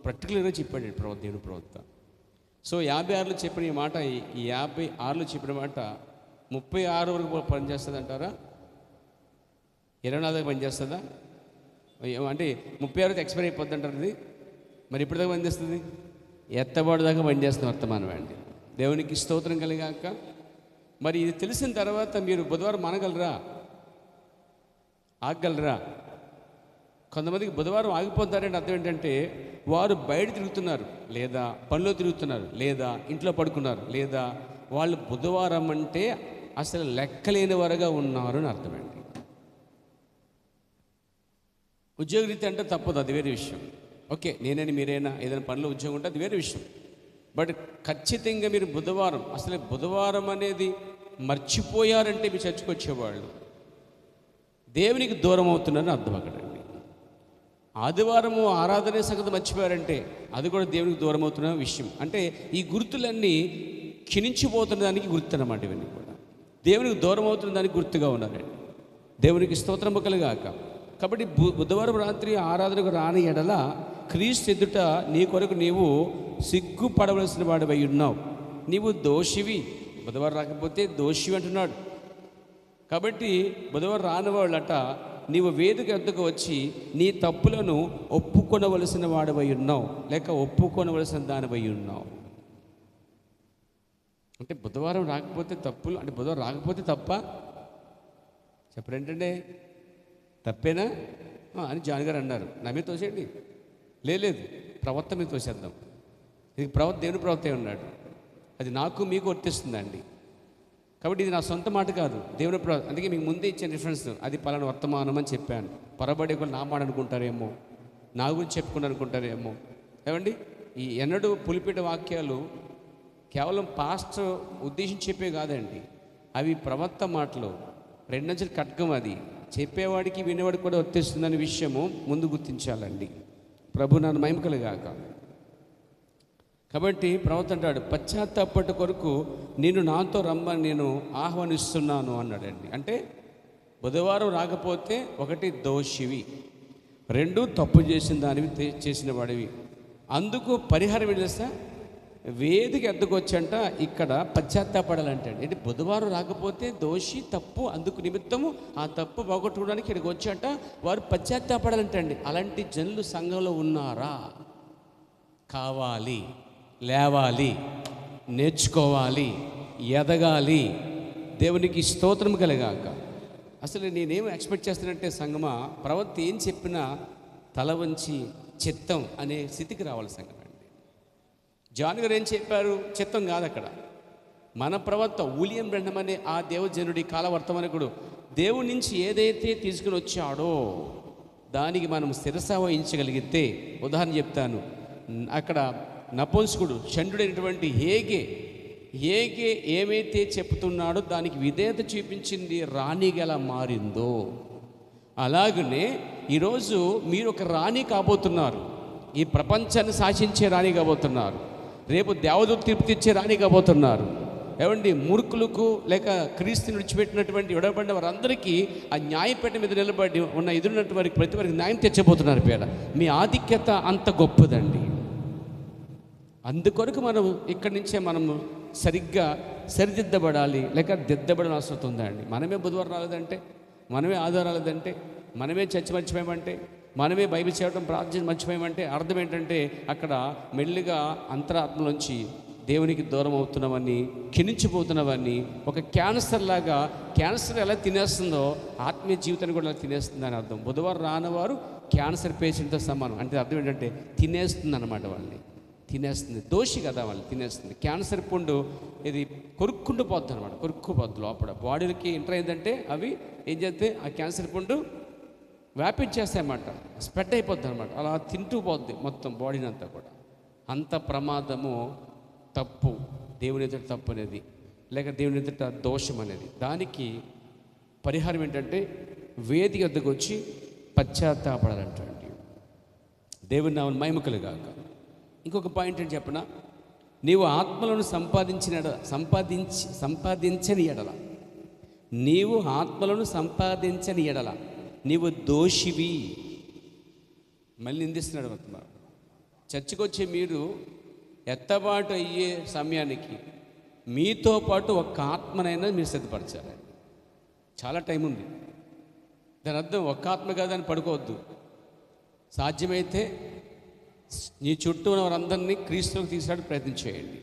పర్టికులర్గా చెప్పాడు దేవుని ప్రవక్త. సో 56లో చెప్పిన ఈ మాట, ఈ 56లో చెప్పిన మాట 36 వరకు పనిచేస్తుంది అంటారా? 24 పనిచేస్తుందా? అంటే 36 ఎక్స్పైర్ అయిపోద్ది అంటారు. ఇది మరి ఇప్పుడు దాకా పనిచేస్తుంది, ఎత్తబాటు దాకా పనిచేస్తుంది వర్తమానం అండి. దేవునికి స్తోత్రం కలిగాక. మరి ఇది తెలిసిన తర్వాత మీరు బుధవారం మానగలరా? ఆగగలరా? కొంతమందికి బుధవారం ఆగిపోతారంటే అర్థం ఏంటంటే వారు బయట తిరుగుతున్నారు, లేదా పనిలో తిరుగుతున్నారు, లేదా ఇంట్లో పడుకున్నారు, లేదా వాళ్ళు బుధవారం అంటే అసలు లెక్కలేని వారుగా ఉన్నారు అని అర్థమండి. ఉద్యోగరీత్యా అంటే తప్పదు, అది వేరే విషయం. ఓకే, నేనైనా మీరైనా ఏదైనా పనిలో ఉద్యోగం ఉంటే అది వేరే విషయం. బట్ ఖచ్చితంగా మీరు అసలు బుధవారం అనేది మర్చిపోయారంటే మీ చర్చకు వచ్చేవాళ్ళు దేవునికి దూరం అవుతున్నారని అర్థం అక్కడండి. ఆదివారము ఆరాధనే సంగతి మర్చిపోయారంటే అది కూడా దేవునికి దూరం అవుతున్న విషయం. అంటే ఈ గుర్తులన్నీ క్షీణించిపోతున్న దానికి గుర్తు అన్నమాట. ఇవన్నీ కూడా దేవునికి దూరం అవుతున్న దానికి గుర్తుగా ఉన్నారండి. దేవునికి స్తోత్రము కలుగాక. కాబట్టి బుధవారం రాత్రి ఆరాధనకు రాని ఎడల క్రీస్తు ఎదుట నీ కొరకు నీవు సిగ్గుపడవలసిన వాడివై ఉన్నావు. నీవు దోషివి. బుధవారం రాకపోతే దోషివి అంటున్నాడు. కాబట్టి బుధవారం రానివాళ్ళట నీవు వేదిక వద్దకు వచ్చి నీ తప్పులను ఒప్పుకొనవలసిన వాడివై ఉన్నావు, లేక ఒప్పుకొనవలసిన దానివై ఉన్నావు. అంటే బుధవారం రాకపోతే తప్పులు, అంటే బుధవారం రాకపోతే తప్ప చెప్పరేంటంటే తప్పేనా అని జాన్ గారు అన్నారు. నా మీద తోసేయండి, లేదు ప్రవక్త మీద తోసేద్దాం. ఇది దేవుని ప్రవక్తే ఉన్నాడు, అది నాకు మీకు వర్తిస్తుందండి. కాబట్టి ఇది నా సొంత మాట కాదు, దేవుని అందుకే మీకు ముందే ఇచ్చిన రిఫరెన్స్, అది పలానా వర్తమానం అని చెప్పాను. పొరబడి ఒకళ్ళు నా మాట అనుకుంటారేమో, నా గురించి చెప్పుకుని అనుకుంటారేమో. ఏమండి, ఈ ఎన్నడూ పులిపేట వాక్యాలు కేవలం పాస్టర్ ఉద్దేశించి చెప్పే కాదండి, అవి ప్రవక్త మాటలు, రెండంచెల ఖడ్గం. అది చెప్పేవాడికి వినేవాడికి కూడా వర్తిస్తుందనే విషయము ముందు గుర్తించాలండి. ప్రభు నన్ను మహిమ కలుగాక. కాబట్టి ప్రవక్త అంటాడు, పశ్చాత్తాపట్ట కొరకు నేను నాతో రమ్మని నేను ఆహ్వానిస్తున్నాను అన్నాడండి. అంటే బుధవారం రాకపోతే ఒకటి దోషివి, రెండు తప్పు చేసిన దానివి చేసిన వాడివి. అందుకు పరిహారం ఏం చేస్తా, వేదిక ఎద్దకు వచ్చంట ఇక్కడ పశ్చాత్తాపడాలంటే. అంటే బుధవారం రాకపోతే దోషి, తప్పు, అందుకు నిమిత్తము ఆ తప్పు పోగొట్టుకోవడానికి ఇక్కడికి వచ్చంట వారు పశ్చాత్తాపడాలంటండి. అలాంటి జనులు సంఘంలో ఉన్నారా? కావాలి, లేవాలి, నేర్చుకోవాలి, ఎదగాలి. దేవునికి స్తోత్రం కలగాక. అసలు నేనేం ఎక్స్పెక్ట్ చేస్తానంటే సంగమా, ప్రవక్త ఏం చెప్పినా తల వంచి చిత్తం అనే స్థితికి రావాలి సంగం అండి. జాన్ గారు ఏం చెప్పారు, చిత్తం కాదు అక్కడ. మన ప్రవక్త విలియం బ్రెన్హమ్ అనే ఆ దేవజనుడి కాలవర్తమానకుడు దేవుడి నుంచి ఏదైతే తీసుకుని వచ్చాడో దానికి మనం శిరస వహించగలిగితే, ఉదాహరణ చెప్తాను, అక్కడ నపుంసకుడు చంద్రుడైనటువంటి హేగే ఏమైతే చెప్తున్నాడో దానికి విధేయత చూపించింది, రాణిగా ఎలా మారిందో అలాగనే ఈరోజు మీరు ఒక రాణి కాబోతున్నారు. ఈ ప్రపంచాన్ని శాసించే రాణి కాబోతున్నారు. రేపు దేవదూత తీర్పు తెచ్చే రాణి కాబోతున్నారు. ఏమండి, మూర్ఖులకు లేక క్రీస్తుని విడిచిపెట్టినటువంటి విడబడిన వారందరికీ ఆ న్యాయపేట మీద నిలబడి ఉన్న ఎదురున్నటువంటి వారికి ప్రతి వారికి న్యాయం తెచ్చబోతున్నారు. పేద మీ ఆధిక్యత అంత గొప్పదండి. అందుకొరకు మనం ఇక్కడి నుంచే మనము సరిగ్గా సరిదిద్దబడాలి, లేక దిద్దబడాల్సిన అవసరం ఉందండి. మనమే బుధవారం రాలేదంటే, మనమే ఆధారం రాలేదంటే, మనమే చర్చ మర్చిపోయామంటే, మనమే బైబిల్ చేయడం ప్రార్థన మర్చిపోయామంటే అర్థం ఏంటంటే అక్కడ మెల్లిగా అంతరాత్మలోంచి దేవునికి దూరం అవుతున్నామని, క్షీణించిపోతున్నామని, ఒక క్యాన్సర్ లాగా, క్యాన్సర్ ఎలా తినేస్తుందో ఆత్మీయ జీవితాన్ని కూడా ఎలా తినేస్తుంది అని అర్థం. బుధవారం రానివారు క్యాన్సర్ పేషెంట్తో సమానం. అంటే అర్థం ఏంటంటే తినేస్తుంది అన్నమాట, వాళ్ళని తినేస్తుంది. దోషి కదా, వాళ్ళు తినేస్తుంది. క్యాన్సర్ పుండు ఇది కొరుక్కుంటూ పోతుంది అనమాట, కొరుక్కుపోద్ది లోపల. బాడీలకి ఎంటర్ అయిందంటే అవి ఏం చేస్తే ఆ క్యాన్సర్ పుండు వ్యాపించేస్తాయన్నమాట, స్ప్రెడ్ అయిపోద్ది అనమాట. అలా తింటూ పోద్ది మొత్తం బాడీని అంతా కూడా. అంత ప్రమాదము తప్పు, దేవుని ఎదుట తప్పు అనేది, లేక దేవుని ఎదుట దోషం అనేది. దానికి పరిహారం ఏంటంటే వేదిక వద్దకు వచ్చి పశ్చాత్తాపడాలంటండి. దేవుని నామమున మహిమ కలుగాక. ఇంకొక పాయింట్ ఏంటి చెప్పనా, నీవు ఆత్మలను సంపాదించని ఎడల, నీవు ఆత్మలను సంపాదించని ఎడల నీవు దోషివి. మళ్ళీ నిందిస్తున్నాడు అంటున్నారు. చర్చికి వచ్చే మీరు ఎత్తబాటు అయ్యే సమయానికి మీతో పాటు ఒక్క ఆత్మనైనా మీరు సిద్ధపరచాలి. చాలా టైం ఉంది. దాని అర్థం ఒక్క ఆత్మ కాదని పడుకోవద్దు. సాధ్యమైతే నీ చుట్టూ ఉన్న వారందరినీ క్రీస్తులోకి తీసుకురావడానికి ప్రయత్నం చేయండి.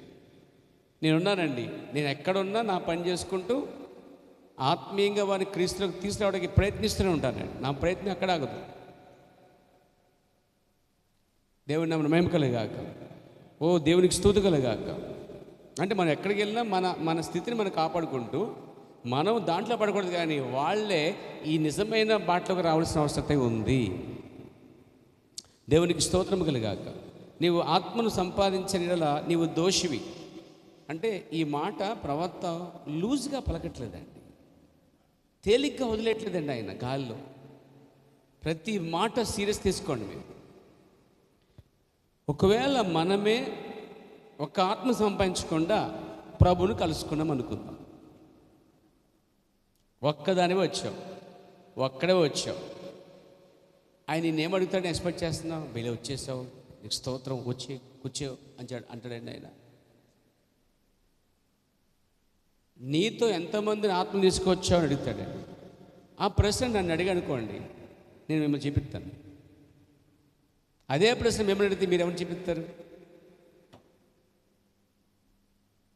నేనున్నానండి, నేను ఎక్కడున్నా నా పని చేసుకుంటూ ఆత్మీయంగా వారిని క్రీస్తులోకి తీసుకురావడానికి ప్రయత్నిస్తూనే ఉంటానండి. నా ప్రయత్నం అక్కడ ఆగదు. దేవుని నామమున మహిమ కలుగాక. ఓ దేవునికి స్తుతి కలుగాక. అంటే మనం ఎక్కడికి వెళ్ళినా మన స్థితిని మనం కాపాడుకుంటూ మనం దాంట్లో పడకూడదు, కానీ వాళ్ళే ఈ నిజమైన బాటలోకి రావాల్సిన అవసరం ఉంది. దేవునికి స్తోత్రం కలుగాక. నీవు ఆత్మను సంపాదించని యెడల నీవు దోషివి. అంటే ఈ మాట ప్రవక్త లూజ్గా పలకట్లేదండి, తేలిగ్గా వదిలేట్లేదండి ఆయన గాల్లో. ప్రతి మాట సీరియస్ తీసుకోండి మీరు. ఒకవేళ మనమే ఒక ఆత్మ సంపాదించకుండా ప్రభువును కలుసుకున్నాం అనుకుందాం. ఒక్కదానివే వచ్చావు, ఒక్కడే వచ్చావు. ఆయన నేనేమడుగుతాడని ఎక్స్పెక్ట్ చేస్తున్నావు? బయలు వచ్చేసావు, నీకు స్తోత్రం, వచ్చి కూర్చో అంటాడండి ఆయన. నీతో ఎంతమందిని ఆత్మ తీసుకొచ్చావు అని అడుగుతాడండి. ఆ ప్రశ్న నన్ను అడిగనుకోండి, నేను మిమ్మల్ని చూపిస్తాను. అదే ప్రశ్న మిమ్మల్ని అడిగితే మీరు ఎవరిని చూపిస్తారు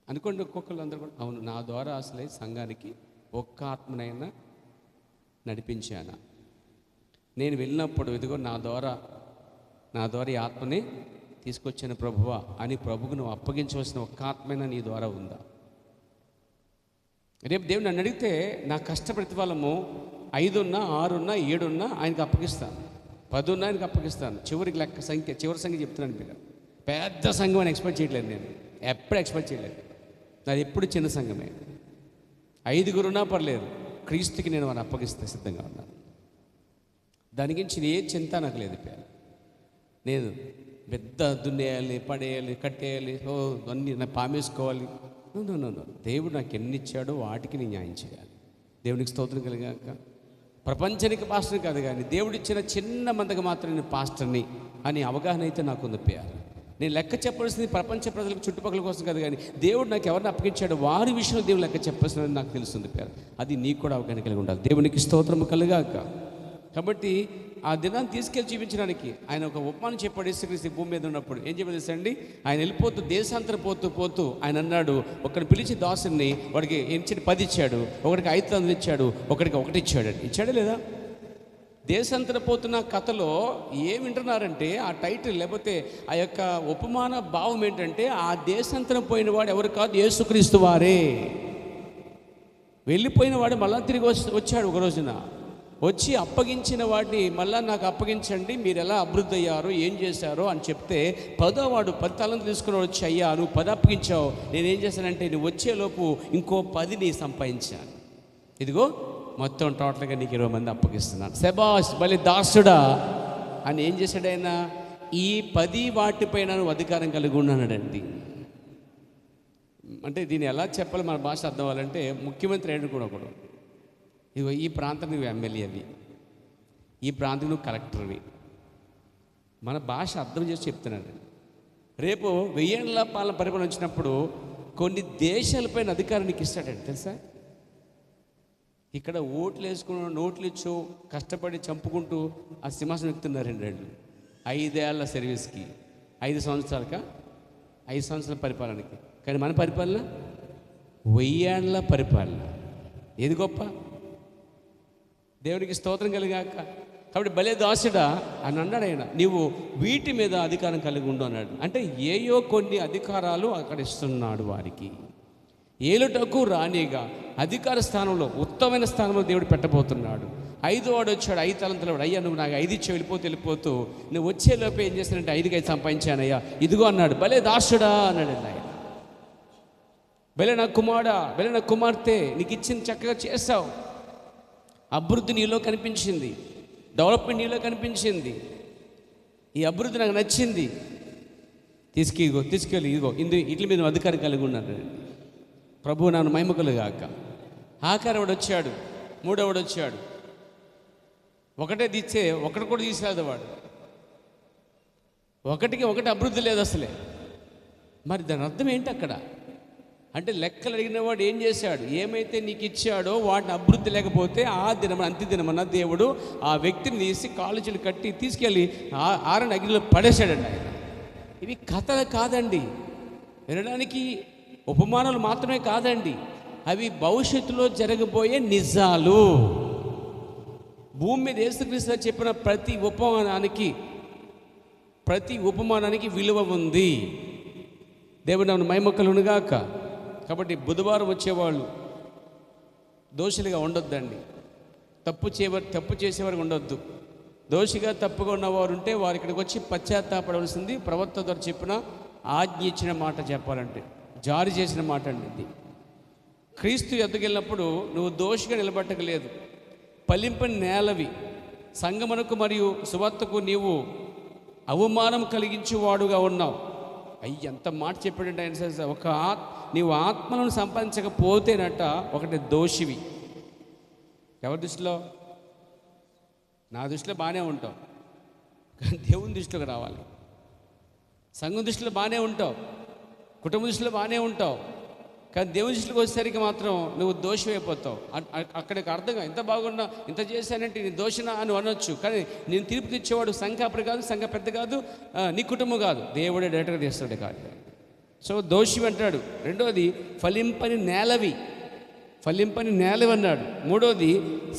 అనుకోండి. ఒక్కొక్కరు అందరూ కూడా అవును, నా ద్వారా అసలే సంఘానికి ఒక్క ఆత్మనైనా నడిపించానా, నేను వెళ్ళినప్పుడు ఇదిగో నా ద్వారా ఈ ఆత్మని తీసుకొచ్చిన ప్రభువా అని ప్రభువుకు నువ్వు అప్పగించవలసిన ఒక్క ఆత్మైనా నీ ద్వారా ఉందా? రేపు దేవుడు నన్ను అడిగితే నా కష్ట ప్రతిఫలము 5 ఉన్నా 6 ఉన్నా 7 ఉన్నా ఆయనకు అప్పగిస్తాను, 10 ఉన్నా ఆయనకు అప్పగిస్తాను. చివరి సంఖ్య చెప్తున్నాను. మీరు పెద్ద సంఘం అని ఎక్స్పెక్ట్ చేయట్లేదు, నేను ఎప్పుడు ఎక్స్పెక్ట్ చేయలేదు. నాది ఎప్పుడు చిన్న సంఘమే. 5 ఉన్నా పర్లేదు, క్రీస్తుకి నేను వారిని అప్పగిస్తే సిద్ధంగా ఉన్నాను. దాని గురించి ఏ చింత నాకు లేదు. నేను పెద్ద దున్నేయాలి, పడేయాలి, కట్టేయాలి, అన్నీ నా పామేసుకోవాలి. నో. దేవుడు నాకు ఎన్ని ఇచ్చాడో వాటికి నేను న్యాయం చేయాలి. దేవునికి స్తోత్రం కలిగాక. ప్రపంచానికి పాస్టర్ని కాదు, కానీ దేవుడిచ్చిన చిన్న మందకు మాత్రం నేను పాస్టర్ని అని అవగాహన అయితే నాకు ఉంది. నేను లెక్క చెప్పాల్సింది ప్రపంచ ప్రజలకు చుట్టుపక్కల కోసం కాదు, కానీ దేవుడు నాకు ఎవరిని అప్పగించాడో వారి విషయంలో దేవుడు లెక్క చెప్పాల్సినది నాకు తెలుస్తుంది. అది నీకు కూడా అవగాహన కలిగి ఉండాలి. దేవునికి స్తోత్రం కలుగాక. కాబట్టి ఆ దినాన్ని తీసుకెళ్ళి చూపించడానికి ఆయన ఒక ఉపమానం చెప్పాడు. యేసుక్రీస్తు భూమి మీద ఉన్నప్పుడు ఏం చెప్పాడు తెలుసండి? ఆయన వెళ్ళిపోతూ దేశాంతరం పోతూ ఆయన అన్నాడు, ఒకరిని పిలిచి దాసుని, వాడికి ఇచ్చిన 10 ఇచ్చాడు, ఒకడికి 5 ఇచ్చాడు, ఒకడికి 1 ఇచ్చాడు. ఇచ్చాడా లేదా? దేశాంతరం పోతున్న కథలో ఏం వింటున్నారంటే ఆ టైటిల్ లేకపోతే ఆ యొక్క ఉపమాన భావం ఏంటంటే, ఆ దేశాంతరం పోయిన వాడు ఎవరు కాదు, యేసుక్రీస్తు వారే. వెళ్ళిపోయిన వాడు మళ్ళా తిరిగి వచ్చాడు. ఒక రోజున వచ్చి అప్పగించిన వాడిని మళ్ళీ నాకు అప్పగించండి, మీరు ఎలా అభివృద్ధి అయ్యారో ఏం చేశారో అని చెప్తే 10వ వాడు 10 తలాంతులు తీసుకున్నాడు. వచ్చి అయ్యా నువ్వు 10 అప్పగించావు, నేనేం చేశానంటే నువ్వు వచ్చేలోపు ఇంకో 10 నీ సంపాదించాను, ఇదిగో మొత్తం టోటల్గా నీకు 20 మంది అప్పగిస్తున్నాను, శబాష్ బలి దాసుడా అని ఏం చేశాడైనా? ఈ 10 వాటిపైన నువ్వు అధికారం కలిగి ఉన్నాడండి. అంటే దీన్ని ఎలా చెప్పాలి మన భాష అర్థం అవ్వాలంటే, ముఖ్యమంత్రి అయిన కూడా ఒకడు, ఇదిగో ఈ ప్రాంతం నువ్వు ఎమ్మెల్యేవి, ఈ ప్రాంతం నువ్వు కలెక్టర్వి. మన భాష అర్థం చేసి చెప్తున్నాడు. రేపు 1000 ఏళ్ల పాలన పరిపాలన వచ్చినప్పుడు కొన్ని దేశాలపైన అధికారానికి ఇస్తాడండి, తెలుసా? ఇక్కడ ఓట్లు వేసుకుని నోట్లు ఇచ్చు కష్టపడి చంపుకుంటూ ఆ సింహాసనం ఎక్కుతున్నారు 2 ఏళ్ళు. 5 ఏళ్ల సర్వీస్కి 5 సంవత్సరాలక 5 సంవత్సరాల పరిపాలనకి. కానీ మన పరిపాలన 1000 ఏళ్ల పరిపాలన. ఏది గొప్ప? దేవునికి స్తోత్రం కలిగాక. కాబట్టి భలే దాసుడా అని అన్నాడు ఆయన, నీవు వీటి మీద అధికారం కలిగి ఉండు అన్నాడు. అంటే ఏయో కొన్ని అధికారాలు అక్కడ ఇస్తున్నాడు వారికి. ఏలుటకు రానిగా అధికార స్థానంలో, ఉత్తమమైన స్థానంలో దేవుడు పెట్టబోతున్నాడు. 5వ వాడు వచ్చాడు, 5 తలంతుల వాడు. అయ్యా నువ్వు నాకు 5 ఇచ్చి వెళ్ళిపోతూ నువ్వు వచ్చేలోపే ఏం చేస్తానంటే 5కి 5 సంపాదించానయ్యా, ఇదిగో అన్నాడు. భలే దాసుడా అన్నాడు ఆయన. భలే నా కుమారుడా, భలే నా కుమార్తె, నీకు ఇచ్చింది చక్కగా చేస్తావు. అభివృద్ధి నీలో కనిపించింది, డెవలప్మెంట్ నీలో కనిపించింది. ఈ అభివృద్ధి నాకు నచ్చింది, తీసుకెళ్ళి ఇదిగో వీటి మీద అధికారం కలిగి ఉన్నాడు. ప్రభువు నన్ను మహిమకులుగాక. ఆఖరివాడు వచ్చాడు, 3వవాడు వచ్చాడు. ఒకటే తీస్తే ఒకటి కూడా తీసుకురాదు వాడు. ఒకటికి ఒకటి అభివృద్ధి లేదు అసలే. మరి దాని అర్థం ఏంటి అక్కడ అంటే, లెక్కలు అడిగిన వాడు ఏం చేశాడు? ఏమైతే నీకు ఇచ్చాడో వాటిని అభివృద్ధి లేకపోతే ఆ దినమన అంత్యదినమన్న దేవుడు ఆ వ్యక్తిని తీసి కాలేజీలు కట్టి తీసుకెళ్ళి ఆరని అగ్నిలో పడేశాడండి ఆయన. ఇవి కథలు కాదండి, వినడానికి ఉపమానాలు మాత్రమే కాదండి, అవి భవిష్యత్తులో జరగబోయే నిజాలు. భూమి మీద యేసుక్రీస్తు చెప్పిన ప్రతి ఉపమానానికి విలువ ఉంది. దేవుని నామమున మహిమ కలుగునుగాక. కాబట్టి బుధవారం వచ్చేవాళ్ళు దోషులుగా ఉండొద్దండి. తప్పు చేసేవారు ఉండొద్దు. దోషిగా తప్పుగా ఉన్నవారు ఉంటే వారు ఇక్కడికి వచ్చి పశ్చాత్తాపడవలసింది. ప్రవక్త ద్వారా చెప్పిన ఆజ్ఞ ఇచ్చిన మాట చెప్పాలంటే, జారీ చేసిన మాట అండి ఇది. క్రీస్తు ఎద్దకెళ్ళినప్పుడు నువ్వు దోషిగా నిలబట్టకలేదు, ఫలింపని నేలవి. సంగమునకు మరియు సువార్తకు నీవు అవమానం కలిగించేవాడుగా ఉన్నావు. ఎంత మాట చెప్పాడంటే ఆయన, నీవు ఆత్మలను సంపాదించకపోతేనట ఒకటి దోషివి. ఎవరి దృష్టిలో? నా దృష్టిలో బాగానే ఉంటావు, కానీ దేవుని దృష్టిలోకి రావాలి. సంఘం దృష్టిలో బాగానే ఉంటావు, కుటుంబ దృష్టిలో బాగానే ఉంటావు, కానీ దేవుని దృష్టిలోకి వచ్చేసరికి మాత్రం నువ్వు దోషం అయిపోతావు. అక్కడికి అర్థంగా ఇంత బాగున్నా, ఇంత చేశానంటే నీ దోషణ అని అనొచ్చు, కానీ నేను తీర్పు తెచ్చేవాడు సంఘ అప్పుడు కాదు, సంఘ పెద్ద కాదు, నీ కుటుంబం కాదు, దేవుడే డైరెక్ట్గా చేస్తాడు కాదు. సో దోషి అంటాడు. రెండోది ఫలింపని నేలవి అన్నాడు. మూడోది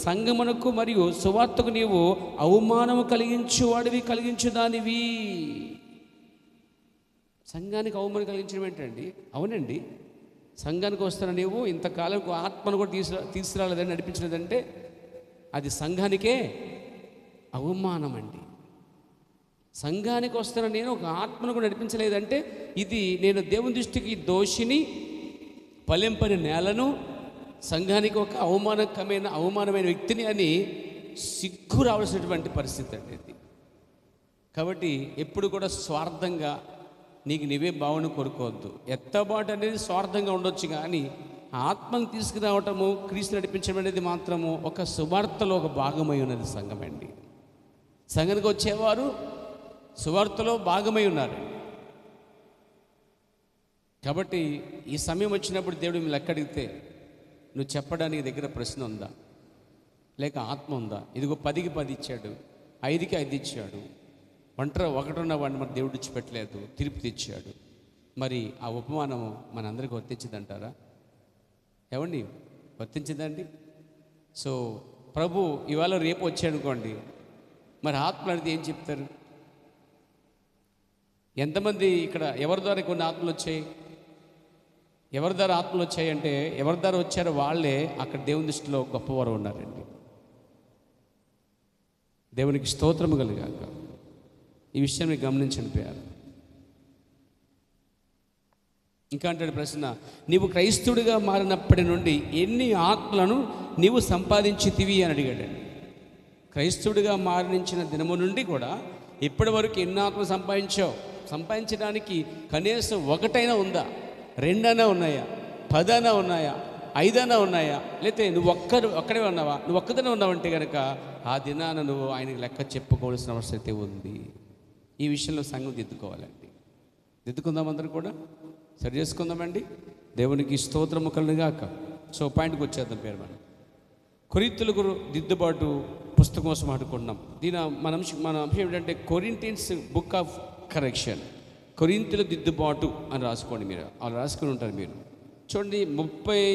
సంగమునకు మరియు సువార్తకు నీవు అవమానము కలిగించుదానివి. సంఘానికి అవమానం కలిగించడం ఏంటండి? అవునండి, సంఘానికి వస్తున్న నీవు ఇంతకాలం ఆత్మను కూడా తీసుకురాలేదని నడిపించలేదంటే అది సంఘానికే అవమానం అండి. సంఘానికి వస్తున్న నేను ఒక ఆత్మను కూడా నడిపించలేదంటే ఇది నేను దేవుని దృష్టికి దోషిని, ఫలింపని నేలను, సంఘానికి ఒక అవమానమైన వ్యక్తిని అని సిగ్గు రావాల్సినటువంటి పరిస్థితి అండి ఇది. కాబట్టి ఎప్పుడు కూడా స్వార్థంగా నీకు నీవే భావన కోరుకోవద్దు. ఎత్తబాటు అనేది స్వార్థంగా ఉండొచ్చు, కానీ ఆత్మను తీసుకురావటము, క్రీస్తు నడిపించడం అనేది మాత్రము ఒక సువార్తలో ఒక భాగమై ఉన్నది సంఘం అండి. సంఘానికి వచ్చేవారు సువార్తలో భాగమై ఉన్నారు. కాబట్టి ఈ సమయం వచ్చినప్పుడు దేవుడు మీరు లెక్క అడిగితే నువ్వు చెప్పడానికి దగ్గర ప్రశ్న ఉందా, లేక ఆత్మ ఉందా? ఇదిగో 10కి 10 ఇచ్చాడు, 5కి 5 ఇచ్చాడు, ఒకటున్న వాడిని మన దేవుడు ఇచ్చిపెట్టలేదు, తీర్పు తెచ్చాడు. మరి ఆ ఉపమానము మనందరికీ వర్తించిందంటారా? ఏమండి, వర్తించిందండి? సో ప్రభు ఇవాళ రేపు వచ్చాయనుకోండి, మరి ఆత్మలు అనేది ఏం చెప్తారు? ఎంతమంది ఇక్కడ ఎవరి ద్వారా కొన్ని ఆత్మలు వచ్చాయి? ఎవరి ద్వారా ఆత్మలు వచ్చాయంటే ఎవరి ద్వారా వచ్చారో వాళ్ళే అక్కడ దేవుని దృష్టిలో గొప్పవారు ఉన్నారండి. దేవునికి స్తోత్రము కలుగాక. ఈ విషయాన్ని గమనించండి ప్రియారు. ఇంకా అంటాడు ప్రశ్న, నీవు క్రైస్తవుడిగా మారినప్పటి నుండి ఎన్ని ఆత్మలను నీవు సంపాదించితివి అని అడిగాడండి. క్రైస్తవుడిగా మారించిన దినము నుండి కూడా ఇప్పటి వరకు ఎన్ని ఆత్మలు సంపాదించడానికి కనీసం 1 ఉందా, 2 ఉన్నాయా, 10 ఉన్నాయా, 5 ఉన్నాయా? లేకపోతే నువ్వు ఒక్కడే ఉన్నావా? నువ్వు ఒక్కదనే ఉన్నావంటే కనుక ఆ దినాన నువ్వు ఆయనకి లెక్క చెప్పుకోవాల్సిన అవసరం ఉంది. ఈ విషయంలో సంఘం దిద్దుకోవాలండి. దిద్దుకుందాం, అందరూ కూడా సరి చేసుకుందామండి. దేవునికి స్తోత్రము కలుగుగాక. సో పాయింట్కి వచ్చేద్దాం. పేరు మనం కొరింథీయులకు దిద్దుబాటు పుస్తకం కోసం ఆడుకుంటున్నాం. మన అంశం ఏంటంటే కొరింథియన్స్ బుక్ ఆఫ్ కరెక్షన్. కొరింథీయుల దిద్దుబాటు అని రాసుకోండి. మీరు అలా రాసుకుని ఉంటారు మీరు. చూడండి 36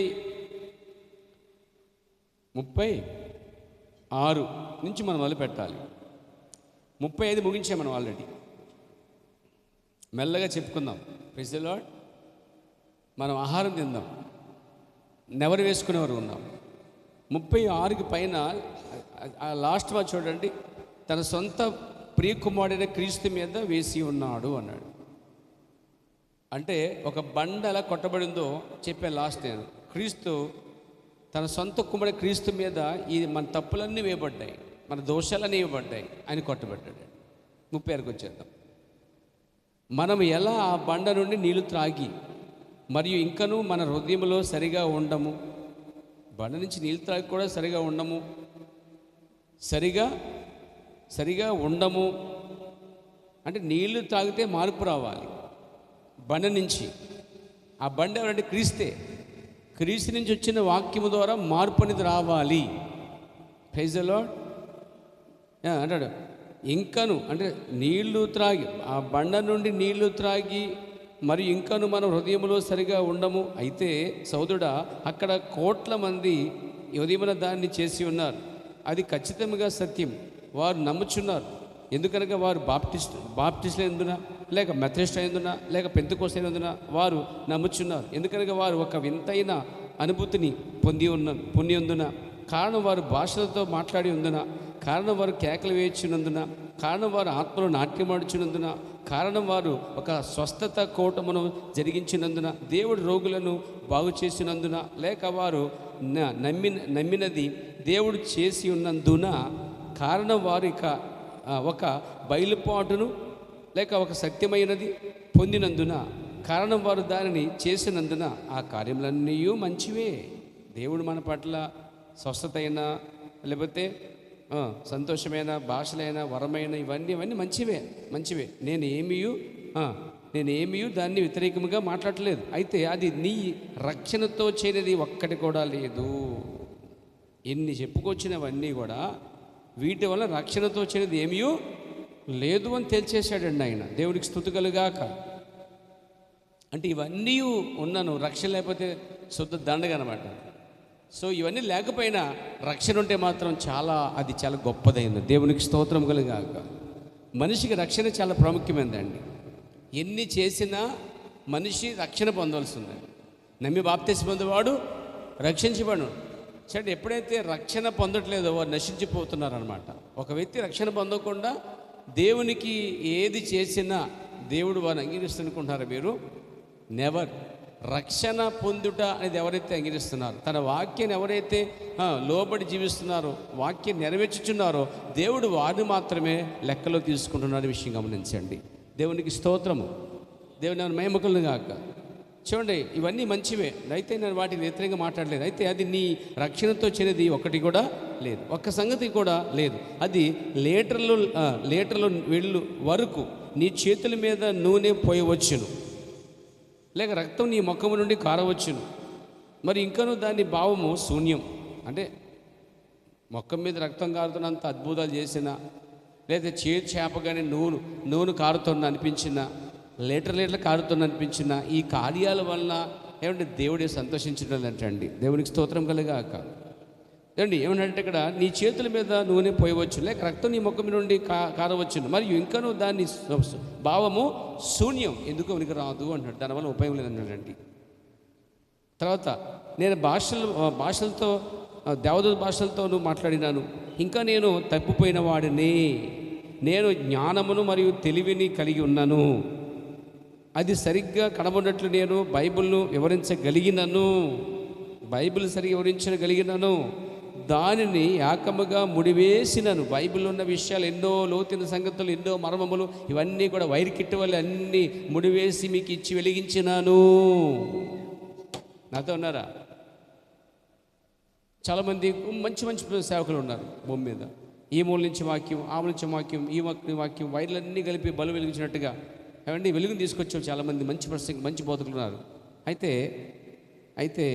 నుంచి మనం మొదలు పెట్టాలి. 35 ముగించాం మనం ఆల్రెడీ. మెల్లగా చెప్పుకుందాం. Praise the lord. మనం ఆహారం తిందాం, నెవరు వేసుకునేవారు ఉన్నాం. 36కి పైన ఆ లాస్ట్ వా చూడండి, తన సొంత ప్రియకుమారుడైన క్రీస్తు మీద వేసి ఉన్నాడు అన్నాడు. అంటే ఒక బండ ఎలా కొట్టబడిందో చెప్పాను లాస్ట్ నేను. క్రీస్తు తన సొంత కుమారుడు క్రీస్తు మీద ఈ మన తప్పులన్నీ వేయబడ్డాయి, మన దోషాలన్నీ వేయబడ్డాయి, ఆయన కొట్టబడ్డాడు. 36కి వచ్చేద్దాం. మనం ఎలా ఆ బండ నుండి నీళ్లు త్రాగి మరియు ఇంకనూ మన హృదయంలో సరిగా ఉండము, బండ నుంచి నీళ్ళు త్రాగి కూడా సరిగా ఉండము, సరిగా ఉండము అంటే నీళ్లు తాగితే మార్పు రావాలి బండ నుంచి. ఆ బండ ఎవరంటే క్రీస్తే. క్రీస్తు నుంచి వచ్చిన వాక్యము ద్వారా మార్పు అనేది రావాలి. Praise the lord. అంటాడు ఇంకను అంటే నీళ్లు త్రాగి, ఆ బండ నుండి నీళ్లు త్రాగి మరియు ఇంకను మన హృదయంలో సరిగా ఉండము. అయితే సోదరుడా, అక్కడ కోట్ల మంది ఉదయమున దాన్ని చేసి ఉన్నారు. అది ఖచ్చితంగా సత్యం. వారు నమ్ముచున్నారు. ఎందుకనగా వారు బాప్టిస్టులు ఎందున, లేక మెథడిస్ట్ ఎందున, లేక పెంతెకోస్తు ఎందున వారు నమ్ముచున్నారు. ఎందుకనగా వారు ఒక వింతైన అనుభూతిని పొంది ఉందున, కారణం వారు భాషలతో మాట్లాడి ఉందున, కారణం వారు కేకలు వేయించినందున, కారణం వారు ఆత్మలో నాట్యమాడుచున్నందున, కారణం వారు ఒక స్వస్థత కూటమును జరిగించినందున, దేవుడు రోగులను బాగు చేసినందున, లేక వారు నమ్మినది దేవుడు చేసి ఉన్నందున, కారణం వారు ఇక ఒక బయలుపాటును లేక ఒక సత్యమైనది పొందినందున, కారణం వారు దానిని చేసినందున ఆ కార్యములన్నీ మంచివే. దేవుడు మన పట్ల స్వస్థత అయినా లేకపోతే సంతోషమైన భాషలైన వరమైన ఇవన్నీ మంచివే. నేను ఏమీ దాన్ని వ్యతిరేకంగా మాట్లాడలేదు. అయితే అది నీ రక్షణతో చేయనిది ఒక్కటి కూడా లేదు. ఎన్ని చెప్పుకొచ్చినవన్నీ కూడా వీటి వల్ల రక్షణతో చేయనిది ఏమీ లేదు అని తెలిచేశాడండి ఆయన. దేవుడికి స్తుతి కలుగాక. అంటే ఇవన్నీ ఉన్నాను, రక్షణ లేకపోతే శుద్ధ దండగ అనమాట. సో ఇవన్నీ లేకపోయినా రక్షణ ఉంటే మాత్రం అది చాలా గొప్పదైంది. దేవునికి స్తోత్రం కలుగాక. మనిషికి రక్షణ చాలా ప్రాముఖ్యమైనదండి. ఎన్ని చేసినా మనిషి రక్షణ పొందవలసిందండి. నమ్మి బాప్తిస్మం పొందేవాడు రక్షించబడు. సరే, ఎప్పుడైతే రక్షణ పొందట్లేదో వారు నశించిపోతున్నారనమాట. ఒక వ్యక్తి రక్షణ పొందకుండా దేవునికి ఏది చేసినా దేవుడు వారిని అంగీకరిస్తునుకుంటున్నారా మీరు? నెవర్. రక్షణ పొందుట అనేది ఎవరైతే అంగీకరిస్తున్నారో, తన వాక్యాన్ని ఎవరైతే లోబడి జీవిస్తున్నారో, వాక్యం నెరవేర్చుచున్నారో, దేవుడు వారిని మాత్రమే లెక్కలో తీసుకుంటున్న విషయం గమనించండి. దేవునికి స్తోత్రము. దేవుని మహిమకులను గాక. చూడండి, ఇవన్నీ మంచివే. అయితే నేను వాటిని వ్యతిరేకంగా మాట్లాడలేదు. అయితే అది నీ రక్షణతో చేరేది ఒకటి కూడా లేదు, ఒక్క సంగతి కూడా లేదు. అది లీటర్లు వెళ్ళు వరకు నీ చేతుల మీద నూనె పోయవచ్చును, లేక రక్తం నీ ముఖము నుండి కారవచ్చును. మరి ఇంకనూ దాని భావము శూన్యం. అంటే మొక్కం మీద రక్తం కారుతున్నంత అద్భుతాలు చేసినా, లేదా చేపగానే నూనె కారుతున్న అనిపించినా, లీటర్లు కారుతున్న అనిపించిన ఈ కార్యాల వల్ల ఏమంటే దేవుడే సంతోషించడం అంటండి. దేవునికి స్తోత్రం కలుగాక. ఏమండి ఏమంటే ఇక్కడ నీ చేతుల మీద నూనె పోయవచ్చు, లేక రక్తం నీ ముఖం నుండి కారవచ్చును, మరియు ఇంకనూ దాని భావము శూన్యం, ఎందుకు ఉనికి రాదు అంటాడు. దానివల్ల ఉపయోగం లేదన్నాడండి. తర్వాత నేను భాషలతో దేవదూత భాషలతోనూ మాట్లాడినాను, ఇంకా నేను తప్పిపోయిన వాడిని, నేను జ్ఞానమును మరియు తెలివిని కలిగి ఉన్నాను, అది సరిగ్గా కనబడినట్లు నేను బైబిల్ను వివరించగలిగినను, బైబిల్ సరిగ్గా వివరించగలిగినను, దానిని ఏకముగా ముడివేసినను. బైబిల్లో ఉన్న విషయాలు ఎన్నో లోతైన సంగతులు, ఎన్నో మర్మములు, ఇవన్నీ కూడా వైర్ కిట్ వల్ల అన్నీ ముడివేసి మీకు ఇచ్చి వెలిగించినాను. నాతో ఉన్నారా? చాలామంది మంచి సేవకులు ఉన్నారు భూమి మీద. ఈ మూల నుంచి వాక్యం, ఆ మూల నుంచి వాక్యం, ఈ వాక్యం వైర్లన్నీ కలిపి బలు వెలిగించినట్టుగా ఏమండి వెలుగుని తీసుకొచ్చావు. చాలామంది మంచి బోధకులు ఉన్నారు. అయితే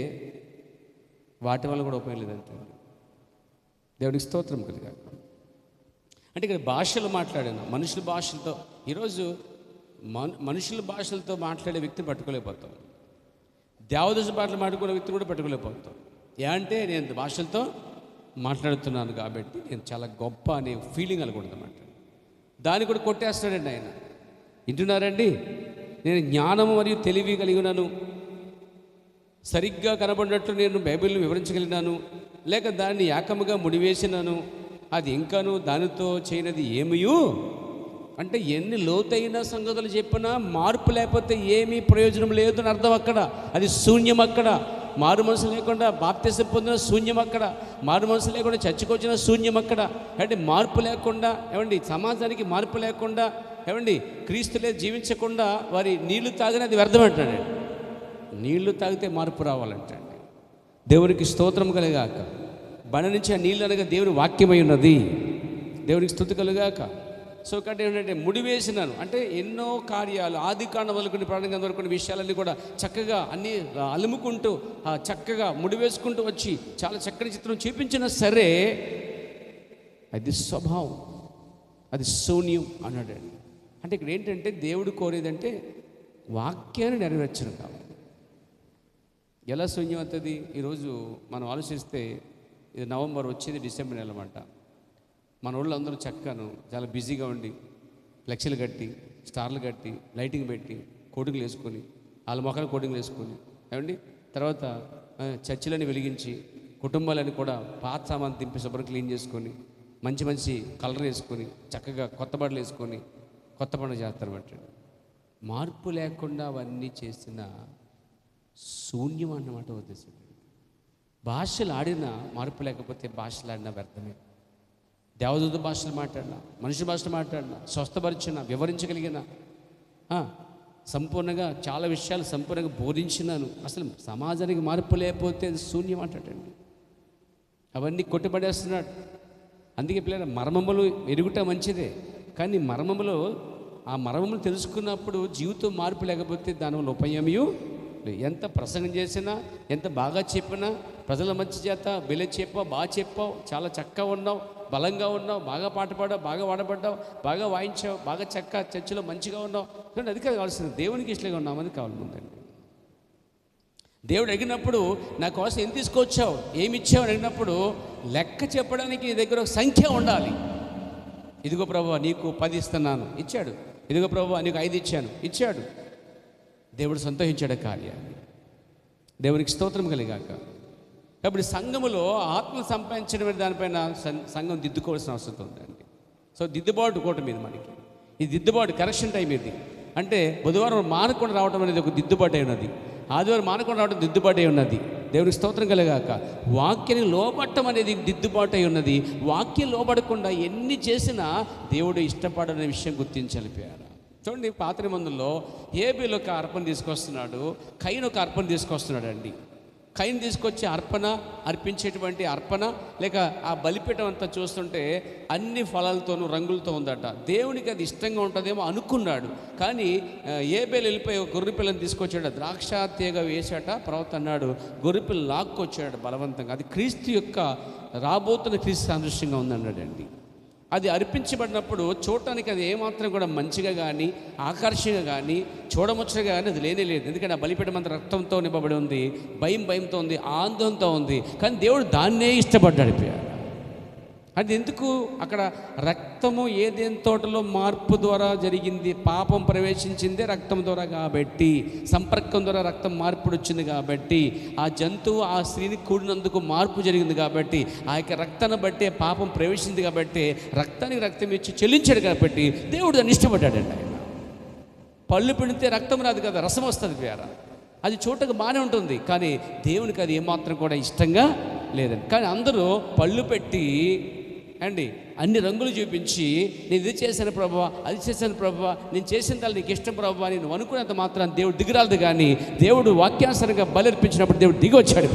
వాటి వల్ల కూడా ఉపయోగం లేదంటే. దేవుడికి స్తోత్రం కలిగాక. అంటే ఇక్కడ భాషలు మాట్లాడాను, మనుషుల భాషలతో. ఈరోజు మనుషుల భాషలతో మాట్లాడే వ్యక్తిని పట్టుకోలేకపోతాం, దేవదూత భాషలు మాట్లాడుకునే వ్యక్తిని కూడా పట్టుకోలేకపోతాం. అంటే నేను భాషలతో మాట్లాడుతున్నాను కాబట్టి నేను చాలా గొప్ప అనే ఫీలింగ్ అనుకుంటామంట. దాన్ని కూడా కొట్టేస్తాడండి ఆయన. వింటున్నారండి? నేను జ్ఞానము మరియు తెలివి కలిగి ఉన్నాను, సరిగ్గా కనబడినట్లు నేను బైబిల్ని వివరించగలిగినాను, లేక దాన్ని ఏకముగా ముడివేసినాను, అది ఇంకాను దానితో చేయనది ఏమయూ. అంటే ఎన్ని లోతైన సంగతులు చెప్పినా మార్పు లేకపోతే ఏమీ ప్రయోజనం లేదు అని అర్థం. అక్కడ అది శూన్యం. అక్కడ మారు మనసు లేకుండా బాప్తిసం పొందిన శూన్యం. అక్కడ మారు మనసు లేకుండా చర్చకు వచ్చిన శూన్యం. అక్కడ అంటే మార్పు లేకుండా ఏమండి, సమాజానికి మార్పు లేకుండా ఏమండి, క్రీస్తులే జీవించకుండా వారి నీళ్లు తాగినది వ్యర్థం అంటాడు. నీళ్లు తాగితే మార్పు రావాలంటండి. దేవునికి స్తోత్రం కలుగాక. బండ నుంచి ఆ నీళ్ళు అనగా దేవుని వాక్యమై ఉన్నది. దేవునికి స్తుతి కలుగాక. సో కాబట్టి ఏంటంటే ముడివేసినాను అంటే ఎన్నో కార్యాలు ఆది కాండం మొదలుకొని ప్రారంభం వరకు కొన్ని విషయాలన్నీ కూడా చక్కగా అన్నీ అలుముకుంటూ చక్కగా ముడివేసుకుంటూ వచ్చి చాలా చక్కని చిత్రం చూపించినా సరే అది స్వభావం, అది శూన్యం అన్నాడండి. అంటే ఇక్కడ ఏంటంటే దేవుడు కోరేదంటే వాక్యాన్ని నెరవేర్చడం కావాలి. ఎలా శూన్యం అవుతుంది? ఈరోజు మనం ఆలోచిస్తే ఇది నవంబర్, వచ్చేది డిసెంబర్ నెల అన్నమాట. మన వాళ్ళు అందరూ చక్కను చాలా బిజీగా ఉండి ఫ్లెక్సీలు కట్టి, స్టార్లు కట్టి, లైటింగ్ పెట్టి, కోటింగ్లు వేసుకొని, వాళ్ళ మొక్కలు కోటింగ్లు వేసుకొని ఏమండి, తర్వాత చర్చిలని వెలిగించి, కుటుంబాలని కూడా పాత సామాన్ దింపి శుభ్రం క్లీన్ చేసుకొని, మంచి మంచి కలర్ వేసుకొని, చక్కగా కొత్త బట్టలు వేసుకొని కొత్త పండుగ చేస్తారన్నమాట. మార్పు లేకుండా అవన్నీ చేసిన శూన్యం అన్నమాట ఉద్దేశం. భాషలు ఆడినా మార్పు లేకపోతే భాషలు ఆడినా వ్యర్థమే. దేవదూత భాషలు మాట్లాడినా, మనిషి భాషలు మాట్లాడినా, స్వస్థపరిచిన, వివరించగలిగిన, సంపూర్ణంగా చాలా విషయాలు సంపూర్ణంగా బోధించినాను, అసలు సమాజానికి మార్పు లేకపోతే శూన్యం అంటాడండి. అవన్నీ కొట్టుబడేస్తున్నాడు. అందుకే పిల్లలు మర్మములు ఎరుగుట మంచిదే, కానీ ఆ మర్మములు తెలుసుకున్నప్పుడు జీవితం మార్పు లేకపోతే దానివల్ల ఉపయోగమూ. ఎంత ప్రసంగం చేసినా, ఎంత బాగా చెప్పినా, ప్రజల మధ్య చేత బెలే చెప్పావు, బాగా చెప్పావు, చాలా చక్కగా ఉన్నావు, బలంగా ఉన్నావు, బాగా పాట పాడావు, బాగా వాడబడ్డావు, బాగా వాయించావు, బాగా చర్చిలో మంచిగా ఉన్నావు, కానీ అది కావాల్సింది దేవునికి ఇష్టంగా ఉన్నామని కావాలి ముందండి. దేవుడు అడిగినప్పుడు నా కోసం ఏం తీసుకొచ్చావు, ఏమి ఇచ్చావు అడిగినప్పుడు లెక్క చెప్పడానికి నీ దగ్గర ఒక సంఖ్య ఉండాలి. ఇదిగో ప్రభువా నీకు 10 ఇస్తున్నాను, ఇచ్చాడు. ఇదిగో ప్రభువా నీకు 5 ఇచ్చాను, ఇచ్చాడు. దేవుడు సంతోషించాడు కార్యాన్ని. దేవునికి స్తోత్రం కలిగాక. కాబట్టి సంఘములో ఆత్మ సంపాదించడం దానిపైన సంఘం దిద్దుకోవాల్సిన అవసరం ఉందండి. సో దిద్దుబాటు కోట మీద మనకి ఈ దిద్దుబాటు కరెక్షన్ టైం ఇది. అంటే బుధవారం మానకుండా రావడం అనేది ఒక దిద్దుబాటు అయి ఉన్నది, ఆదివారం మానకుండా రావడం దిద్దుబాటు అయి ఉన్నది. దేవునికి స్తోత్రం కలిగాక. వాక్యాన్ని లోబట్టం అనేది దిద్దుబాటు అయి ఉన్నది. వాక్యం లోబడకుండా ఎన్ని చేసినా దేవుడు ఇష్టపడనే విషయం గుర్తించలిపారు. చూడండి, పాత నిబంధనలో హేబేలు ఒక అర్పణ తీసుకొస్తున్నాడు, కయీను ఒక అర్పణ తీసుకొస్తున్నాడు అండి. కయీను తీసుకొచ్చి అర్పించేటువంటి అర్పణ లేక ఆ బలిపీఠం అంతా చూస్తుంటే అన్ని ఫలాలతోనూ రంగులతో ఉందట. దేవునికి అది ఇష్టంగా ఉంటుందేమో అనుకున్నాడు. కానీ హేబేలు వెళ్ళిపోయి గొర్రె పిల్లని తీసుకొచ్చాడు, ద్రాక్ష తీగ వేసాట. ప్రవక్త అన్నాడు గొర్రె పిల్ల లాక్కొచ్చాడు బలవంతంగా. అది క్రీస్తు యొక్క రాబోతున్న క్రీస్తు సాదృశ్యంగా ఉందన్నాడండి. అది అర్పించబడినప్పుడు చూడటానికి అది ఏమాత్రం కూడా మంచిగా కానీ ఆకర్షణగా కానీ చూడముచ్చగా కానీ అది లేనే లేదు. ఎందుకంటే ఆ బలిపీఠం అంతా రక్తంతో నింపబడి ఉంది, భయంతో ఉంది, ఆందోళనతో ఉంది. కానీ దేవుడు దాన్నే ఇష్టపడ్డాడు. అది ఎందుకు? అక్కడ రక్తము ఏదైనా తోటలో మార్పు ద్వారా జరిగింది, పాపం ప్రవేశించిందే రక్తం ద్వారా కాబట్టి, సంపర్కం ద్వారా రక్తం మార్పు వచ్చింది కాబట్టి, ఆ జంతువు ఆ స్త్రీని కూడినందుకు మార్పు జరిగింది కాబట్టి, ఆ యొక్క రక్తాన్ని బట్టే పాపం ప్రవేశించింది కాబట్టి, రక్తానికి రక్తం ఇచ్చి చెల్లించాడు కాబట్టి దేవుడు దాన్ని ఇష్టపడ్డాడండి. ఆయన పళ్ళు పిండితే రక్తం రాదు కదా, రసం వస్తుంది పేర. అది చూడటకు బాగానే ఉంటుంది, కానీ దేవునికి అది ఏమాత్రం కూడా ఇష్టంగా లేదండి. కానీ అందరూ పళ్ళు పెట్టి అండి అన్ని రంగులు చూపించి నేను ఇది చేశాను ప్రభువా, అది చేశాను ప్రభువా, నేను చేసిన దాన్ని నీకు ఇష్టం ప్రభువా, నేను అనుకున్నంత మాత్రం దేవుడు దిగిరాలదు. కానీ దేవుడు వాక్యానుసారంగా బలర్పించినప్పుడు దేవుడు దిగి వచ్చాడు.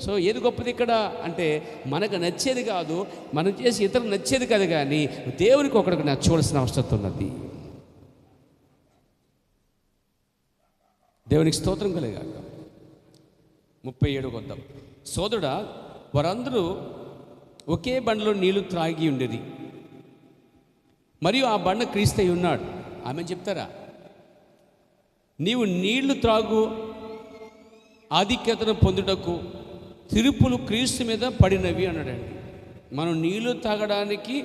సో ఏది గొప్పది ఇక్కడ అంటే మనకు నచ్చేది కాదు, మనం చేసి ఇతరులకు నచ్చేది కాదు, కానీ దేవునికి ఒకరికి నచ్చవలసిన అవసరం ఉన్నది. దేవునికి స్తోత్రం కలిగాక. 37 వద్దాం. సోదరుడా, వారందరూ ఒకే బండలో నీళ్లు త్రాగి ఉండేది, మరియు ఆ బండ క్రీస్తు అయి ఉన్నాడు. ఆమె చెప్తారా? నీవు నీళ్లు త్రాగు ఆధిక్యతను పొందుటకు తిరుపులు క్రీస్తు మీద పడినవి అన్నాడండి. మనం నీళ్లు తాగడానికి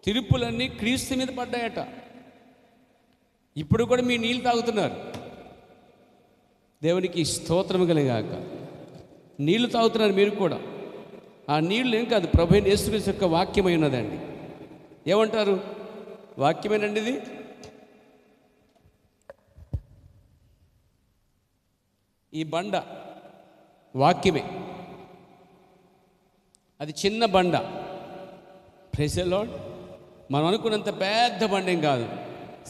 తిరుపులన్నీ క్రీస్తు మీద పడ్డాయట. ఇప్పుడు కూడా మీ నీళ్ళు తాగుతున్నారు. దేవునికి స్తోత్రం కలిగాక. నీళ్లు తాగుతున్నారు మీరు కూడా. ఆ నీళ్ళు ఏం కాదు, ప్రభు అయిన యేసుక్రీస్తు యొక్క వాక్యమై ఉన్నదండి. ఏమంటారు? వాక్యమేనండి ఇది. ఈ బండ వాక్యమే. అది చిన్న బండ. Praise the lord. మనం అనుకున్నంత పెద్ద బండ ఏం కాదు.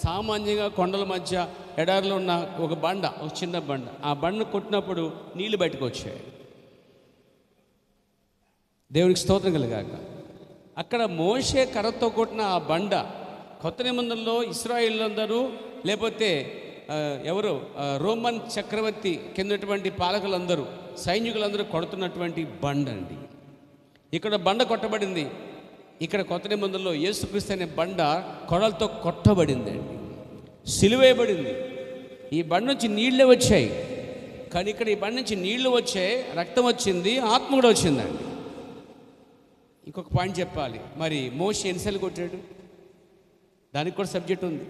సామాన్యంగా కొండల మధ్య ఎడారిలో ఉన్న ఒక బండ, ఒక చిన్న బండ. ఆ బండ కొట్టినప్పుడు నీళ్లు బయటకు వచ్చాయి. దేవునికి స్తోత్రం కలిగాక. అక్కడ మోషే కర్రతో కొట్టిన ఆ బండ కొత్త నిబంధనలో ఇశ్రాయేలీయులందరూ లేకపోతే ఎవరు రోమన్ చక్రవర్తి కిందటువంటి పాలకులందరూ సైనికులందరూ కొడుతున్నటువంటి బండ అండి. ఇక్కడ బండ కొట్టబడింది. ఇక్కడ కొత్త నిబంధనలో యేసుక్రీస్తు అనే బండ కొడలతో కొట్టబడిందండి, సిలువేయబడింది. ఈ బండ నుంచి నీళ్ళే వచ్చాయి. కానీ ఇక్కడ ఈ బండ నుంచి నీళ్లు వచ్చాయి, రక్తం వచ్చింది, ఆత్మ కూడా వచ్చిందండి. ఇంకొక పాయింట్ చెప్పాలి. మరి మోషే ఎన్నిసార్లు కొట్టాడు? దానికి కూడా సబ్జెక్ట్ ఉంది.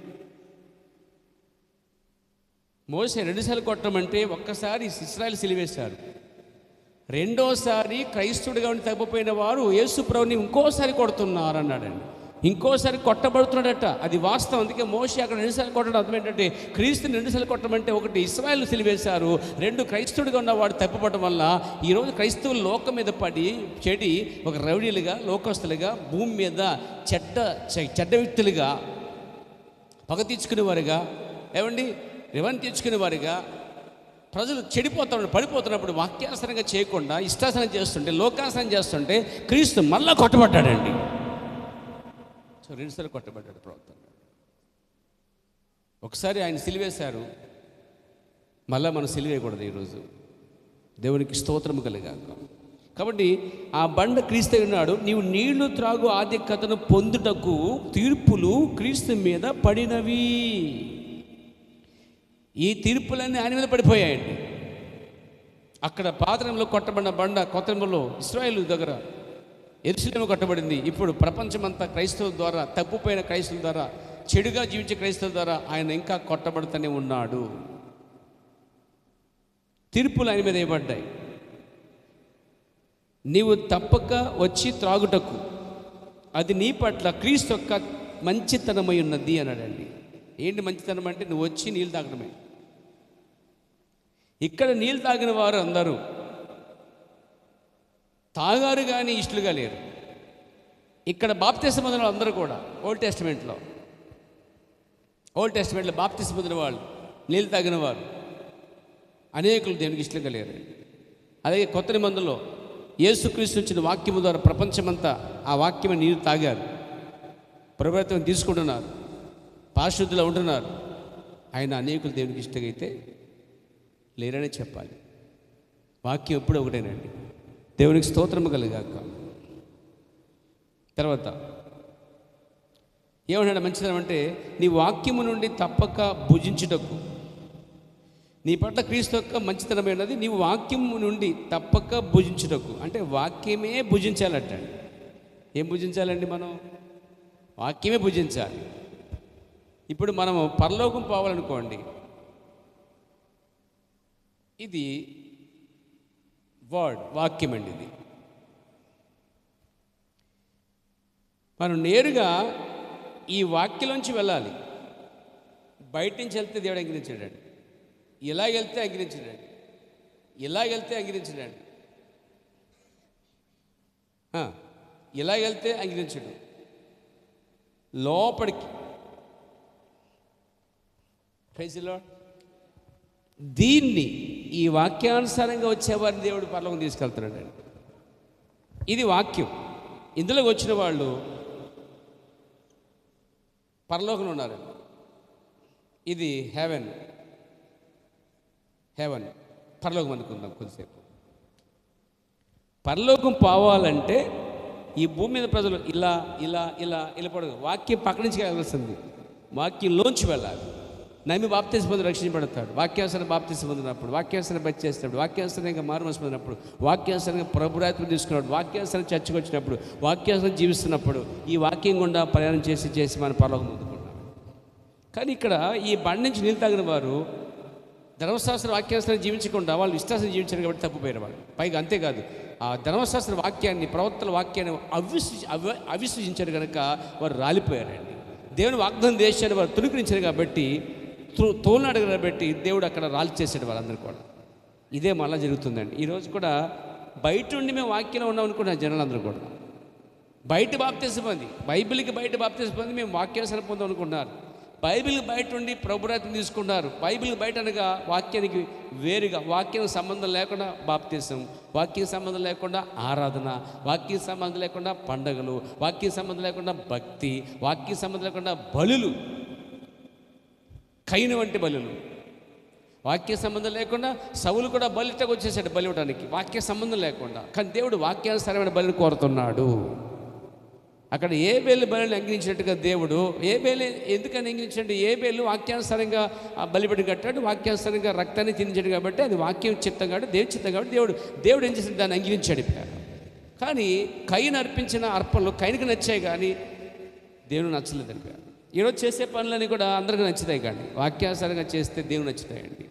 మోషే 2 సార్లు కొట్టమంటే ఒక్కసారి ఇశ్రాయేలు సిలివేశారు. రెండోసారి క్రైస్తవుడిగా ఉండి తగ్గిపోయిన వారు యేసు ప్రభుని ఇంకోసారి కొడుతున్నారు అన్నాడండి. ఇంకోసారి కొట్టబడుతున్నాడట. అది వాస్తవం. అందుకే మోషే అక్కడ 2 సార్లు కొట్టడం అర్థం ఏంటంటే క్రీస్తుని 2 సార్లు కొట్టమంటే ఒకటి ఇశ్రాయేలు సిలివేశారు, 2 క్రైస్తవుడిగా ఉన్నవాడు తప్పిపోవడం వల్ల ఈరోజు క్రైస్తవులు లోకం మీద పడి చెడి ఒక రౌడీలుగా, లోకస్తులుగా, భూమి మీద చెడ్డ వ్యక్తులుగా, పగ తీర్చుకునేవారుగా, ఏమండి రివెంజ్ తీర్చుకునేవారుగా ప్రజలు పడిపోతున్నప్పుడు వాక్యాసనంగా చేయకుండా ఇష్టాసనం చేస్తుంటే, లోకాసనం చేస్తుంటే క్రీస్తు మళ్ళా కొట్టబడ్డాడండి. 2 సార్లు కొట్టబడ్డాడు ప్రవక్త. ఒకసారి ఆయన సిలివేశారు, మళ్ళా మనం సిలివేయకూడదు ఈరోజు. దేవునికి స్తోత్రము కలిగాక. కాబట్టి ఆ బండ క్రీస్తు ఉన్నాడు. నీవు నీళ్లు త్రాగు ఆధిక్యతను పొందుటకు తీర్పులు క్రీస్తు మీద పడినవి. ఈ తీర్పులన్నీ ఆయన మీద పడిపోయాయండి. అక్కడ పాత్రలో కొట్టబడిన బండ కొత్త నిబంధనలో ఇశ్రాయేలు దగ్గర యెరూషలేము కొట్టబడింది. ఇప్పుడు ప్రపంచమంతా క్రైస్తవుల ద్వారా, తప్పిపోయిన క్రైస్తవుల ద్వారా, చెడుగా జీవించే క్రైస్తవుల ద్వారా ఆయన ఇంకా కొట్టబడుతూనే ఉన్నాడు. తీర్పులు ఆయన మీద వేయబడ్డాయి. నీవు తప్పక వచ్చి త్రాగుటకు అది నీ పట్ల క్రీస్తు యొక్క మంచితనమై ఉన్నది అన్నాడండి. ఏంటి మంచితనం అంటే? నువ్వు వచ్చి నీళ్ళు తాగడమే. ఇక్కడ నీళ్ళు తాగిన వారు అందరూ తాగారు కానీ ఇష్టలుగా లేరు. ఇక్కడ బాప్తిస్మం పొందిన అందరూ కూడా ఓల్డ్ టెస్టిమెంట్లో బాప్తిస్మం పొందిన వాళ్ళు, నీళ్ళు తాగిన వారు అనేకులు దేవునికి ఇష్టలుగా లేరు. అలాగే కొత్త నిబంధనలో యేసుక్రీస్తు వచ్చిన వాక్యము ద్వారా ప్రపంచమంతా ఆ వాక్యమే నీరు తాగారు, ప్రభుత్వం తీసుకుంటున్నారు, పారిశుద్ధులు ఉంటున్నారు. ఆయన అనేకులు దేవునికి ఇష్టంగా అయితే లేరనే చెప్పాలి. వాక్యం ఎప్పుడు ఒకటేనండి. దేవునికి స్తోత్రము కలిగాక. తర్వాత ఏమన్నాడు మంచిదనం అంటే? నీ వాక్యము నుండి తప్పక భుజించుటకు. నీ పట్ల క్రీస్తు యొక్క మంచితనమైనది నీవు వాక్యము నుండి తప్పక భుజించుటకు. అంటే వాక్యమే భుజించాలట. ఏం భుజించాలండి? మనం వాక్యమే భుజించాలి. ఇప్పుడు మనము పరలోకం పోవాలనుకోండి, ఇది వాక్యం అండి. ఇది మనం నేరుగా ఈ వాక్యంలోంచి వెళ్ళాలి. బయట నుంచి వెళ్తే దేవుడు అంగీకరించాడండి, ఇలా వెళ్తే అంగీకరించాడండి, ఇలా వెళ్తే అంగీకరించాడండి, ఇలా వెళ్తే అంగీకరించాడు. లోపలికి ప్రైజ్ ది లార్డ్. దీన్ని ఈ వాక్యానుసారంగా వచ్చేవారిని దేవుడు పరలోకం తీసుకెళ్తున్నాడండి. ఇది వాక్యం. ఇందులోకి వచ్చిన వాళ్ళు పరలోకంలో ఉన్నారండి. ఇది హెవెన్ పరలోకం అనుకుందాం కొద్దిసేపు. పరలోకం పోవాలంటే ఈ భూమి మీద ప్రజలు ఇలా ఇలా ఇలా వెళ్ళిపోవడం, వాక్యం పక్క నుంచి వెళ్ళాల్సింది. వాక్యంలోంచి వెళ్ళాలి. నమ్మి బాప్తిసం పొంది రక్షించబడతాడు. వాక్యానుసారం బాప్తిసం పొందినప్పుడు, వాక్యానుసారం బతి చేసినప్పుడు, వాక్యానుసారంగా మారుమనసు పొందినప్పుడు, వాక్యానుసారంగా ప్రభురాత్మ తీసుకున్నప్పుడు, వాక్యానుసారం చర్చకు వచ్చినప్పుడు, వాక్యానుసారం జీవిస్తున్నప్పుడు ఈ వాక్యం గుండా ప్రయాణం చేసి మన పరలోకం పొందుకుంటాం. కానీ ఇక్కడ ఈ బండి నుంచి నీళ్ళు తాగిన వారు ధర్మశాస్త్ర వాక్యానుసారం జీవించకుండా వాళ్ళు ఇష్టాసనం జీవించారు కాబట్టి తప్పిపోయారు వాళ్ళు. పైగా అంతేకాదు, ఆ ధర్మశాస్త్ర వాక్యాన్ని, ప్రవక్తల వాక్యాన్ని అవిశ్వసించారు కనుక వారు రాలిపోయారండి. దేవుని వాగ్దాన దేశాన్ని వారు తుణుకరించారు కాబట్టి, తోలనాడు కాబట్టి దేవుడు అక్కడ రాలి చేసాడు వాళ్ళందరూ కూడా. ఇదే మళ్ళీ జరుగుతుందండి. ఈరోజు కూడా బయట ఉండి మేము వాక్యంలో ఉన్నాం అనుకున్నాం జనాలందరూ కూడా. బయట బాప్తిసం పొంది, బైబిల్కి బయట బాప్తిసం పొంది మేము వాక్యానుసారం పొందాం అనుకున్నారు. బైబిల్కి బయట ఉండి ప్రభురాత్మ తీసుకున్నారు. బైబిల్కి బయట అనగా వాక్యానికి వేరుగా, వాక్యం సంబంధం లేకుండా బాప్తిసం, వాక్యం సంబంధం లేకుండా ఆరాధన, వాక్యం సంబంధం లేకుండా పండగలు, వాక్యం సంబంధం లేకుండా భక్తి, వాక్యం సంబంధం లేకుండా బలులు, కైన వంటి బలులు, వాక్య సంబంధం లేకుండా సౌలు కూడా బలిటకు వచ్చేసాడు బలి ఇవ్వడానికి, వాక్య సంబంధం లేకుండా. కానీ దేవుడు వాక్యానుసారమైన బలిని కోరుతున్నాడు. అక్కడ ఏబేలు బలిని అంగీకరించినట్టుగా దేవుడు ఏబేలు ఎందుకని అంగీకరించాడు? ఏబేలు వాక్యానుసారంగా ఆ బలిపడి కట్టాడు, వాక్యానుసారంగా రక్తాన్ని తినించాడు కాబట్టి అది వాక్యం చిత్తం కాబట్టి దేవుడి చిత్తం కాబట్టి దేవుడు ఏం చేశాడు? దాన్ని అంగీకరించాడు. కానీ కైను అర్పించిన అర్పణలు కైనుకి నచ్చాయి కానీ దేవుడు నచ్చలేదు అనిపారు. ఈరోజు చేసే పనులన్నీ కూడా అందరికీ నచ్చుతాయి కానీ వాక్యానుసారంగా చేస్తే దేవుడు నచ్చుతాయండి.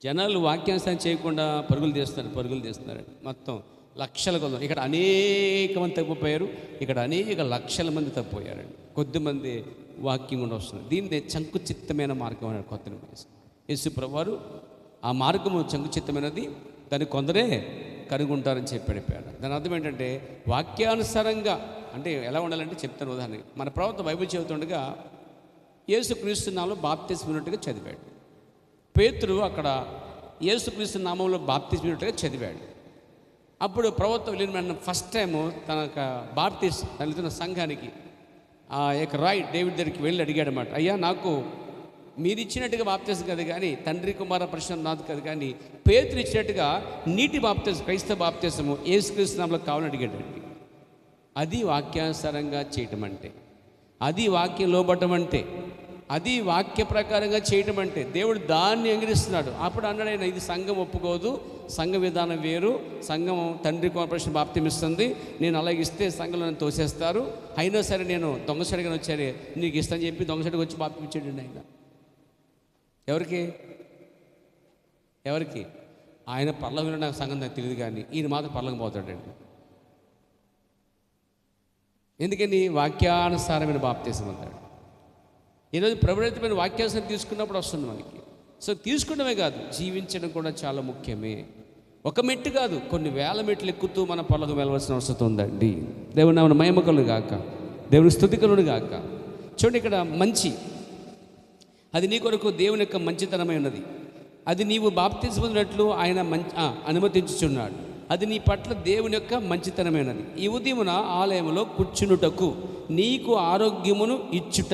జనాలు వాక్యానుసారం చేయకుండా పరుగులు తీస్తున్నారండి. మొత్తం లక్షల కొద్ది ఇక్కడ అనేక మంది తప్పిపోయారు, ఇక్కడ అనేక లక్షల మంది తప్పిపోయారండి. కొద్దిమంది వాక్యం కూడా వస్తున్నారు. దీన్ని చంకుచిత్తమైన మార్గం అన్నాడు కొత్త యేసు ప్రభువారు. ఆ మార్గము చంకుచిత్తమైనది, దాన్ని కొందరే కనుగొంటారని చెప్పాడు. దాని అర్థం ఏంటంటే వాక్యానుసారంగా అంటే ఎలా ఉండాలంటే చెప్తాను ఉదాహరణ. మన ప్రవక్త బైబిల్ చదువుతుండగా యేసుక్రీస్తు నామంలో బాప్తిసం ఉన్నట్టుగా చదివాడు. పేతురు అక్కడ యేసుక్రీస్తు నామంలో బాప్తిసం ఉన్నట్టుగా చదివాడు. అప్పుడు ప్రవక్త వెళ్ళిన ఫస్ట్ టైము తన వెళ్తున్న సంఘానికి ఆ యొక్క రాయ్ డేవిడ్ దగ్గరికి వెళ్ళి అడిగాడు అన్నమాట. అయ్యా, నాకు మీరు ఇచ్చినట్టుగా బాప్తిసం కదా కానీ తండ్రి కుమార పరిశుద్ధ నాథ్ కదా కానీ పేతురు ఇచ్చినట్టుగా నీటి బాప్తిసం, క్రైస్తవ బాప్తిసము యేసుక్రీస్తు నామంలో కావాలని అడిగాడండి. అది వాక్యానుసారంగా చేయటం అంటే, అది వాక్యం లోబడటం అంటే, అది వాక్య ప్రకారంగా చేయటం అంటే దేవుడు దాన్ని అంగీకరిస్తున్నాడు. అప్పుడు అన్నాడు ఆయన, ఇది సంఘం ఒప్పుకోదు, సంఘ విధానం వేరు, సంఘం తండ్రి కుమారపరిశుద్ధ బాప్తిసం ఇస్తుంది, నేను అలాగే ఇస్తే సంఘంలో నన్ను తోసేస్తారు, అయినా సరే నేను దొంగసడిగా వచ్చారే నీకు ఇస్తాను చెప్పి దొంగసడిగా వచ్చి బాప్తిసం ఇచ్చాడండి ఆయన. ఎవరికి ఆయన పర్లోకంలో నాకు సంఘం నాకు తెలియదు కానీ ఈయన మాత్రం పర్లోకం పోతాడండి. ఎందుకని? వాక్యానుసారమైన బాప్తిసం అంటాడు. ఈరోజు ప్రభుత్వమైన వాక్యానుసారం తీసుకున్నప్పుడు వస్తుంది మనకి. సో తీసుకున్నమే కాదు, జీవించడం కూడా చాలా ముఖ్యమే. ఒక మెట్టు కాదు, కొన్ని వేల మెట్లు ఎక్కుతూ మన పర్లోకం వెళ్ళవలసిన అవసరం ఉందండి. దేవుని నామమున మహిమ కలుగును గాక, దేవుని స్తుతి కలుగును గాక. చూడండి, ఇక్కడ మంచి, అది నీ కొరకు దేవుని యొక్క మంచితనమై ఉన్నది. అది నీవు బాప్తిసం పొందినట్లు ఆయన అనుమతించుచున్నాడు. అది నీ పట్ల దేవుని యొక్క మంచితనమైనది. ఈ ఉదయమున ఆలయంలో కూర్చునుటకు, నీకు ఆరోగ్యమును ఇచ్చుట,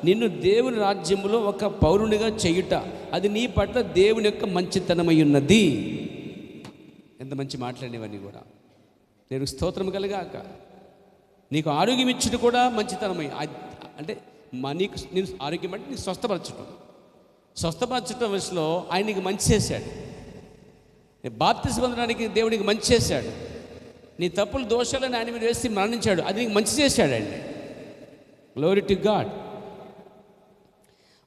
నిన్ను దేవుని రాజ్యములో ఒక పౌరునిగా చేయుట, అది నీ పట్ల దేవుని యొక్క మంచితనమై ఉన్నది. ఎంత మంచి మాట్లాడినవన్నీ కూడా దేవునికి స్తోత్రం కలుగాక. నీకు ఆరోగ్యం ఇచ్చుట కూడా మంచితనమై, అంటే నీకు నేను ఆరోగ్యం అంటే నీకు స్వస్థపరచటం విషయంలో ఆయన నీకు మంచి చేశాడు. బాప్తిసం పొందడానికి దేవుడికి మంచి చేశాడు. నీ తప్పులు దోషాలను ఆయన మీద వేసి మరణించాడు, అది నీకు మంచి చేశాడండి. Glory to God.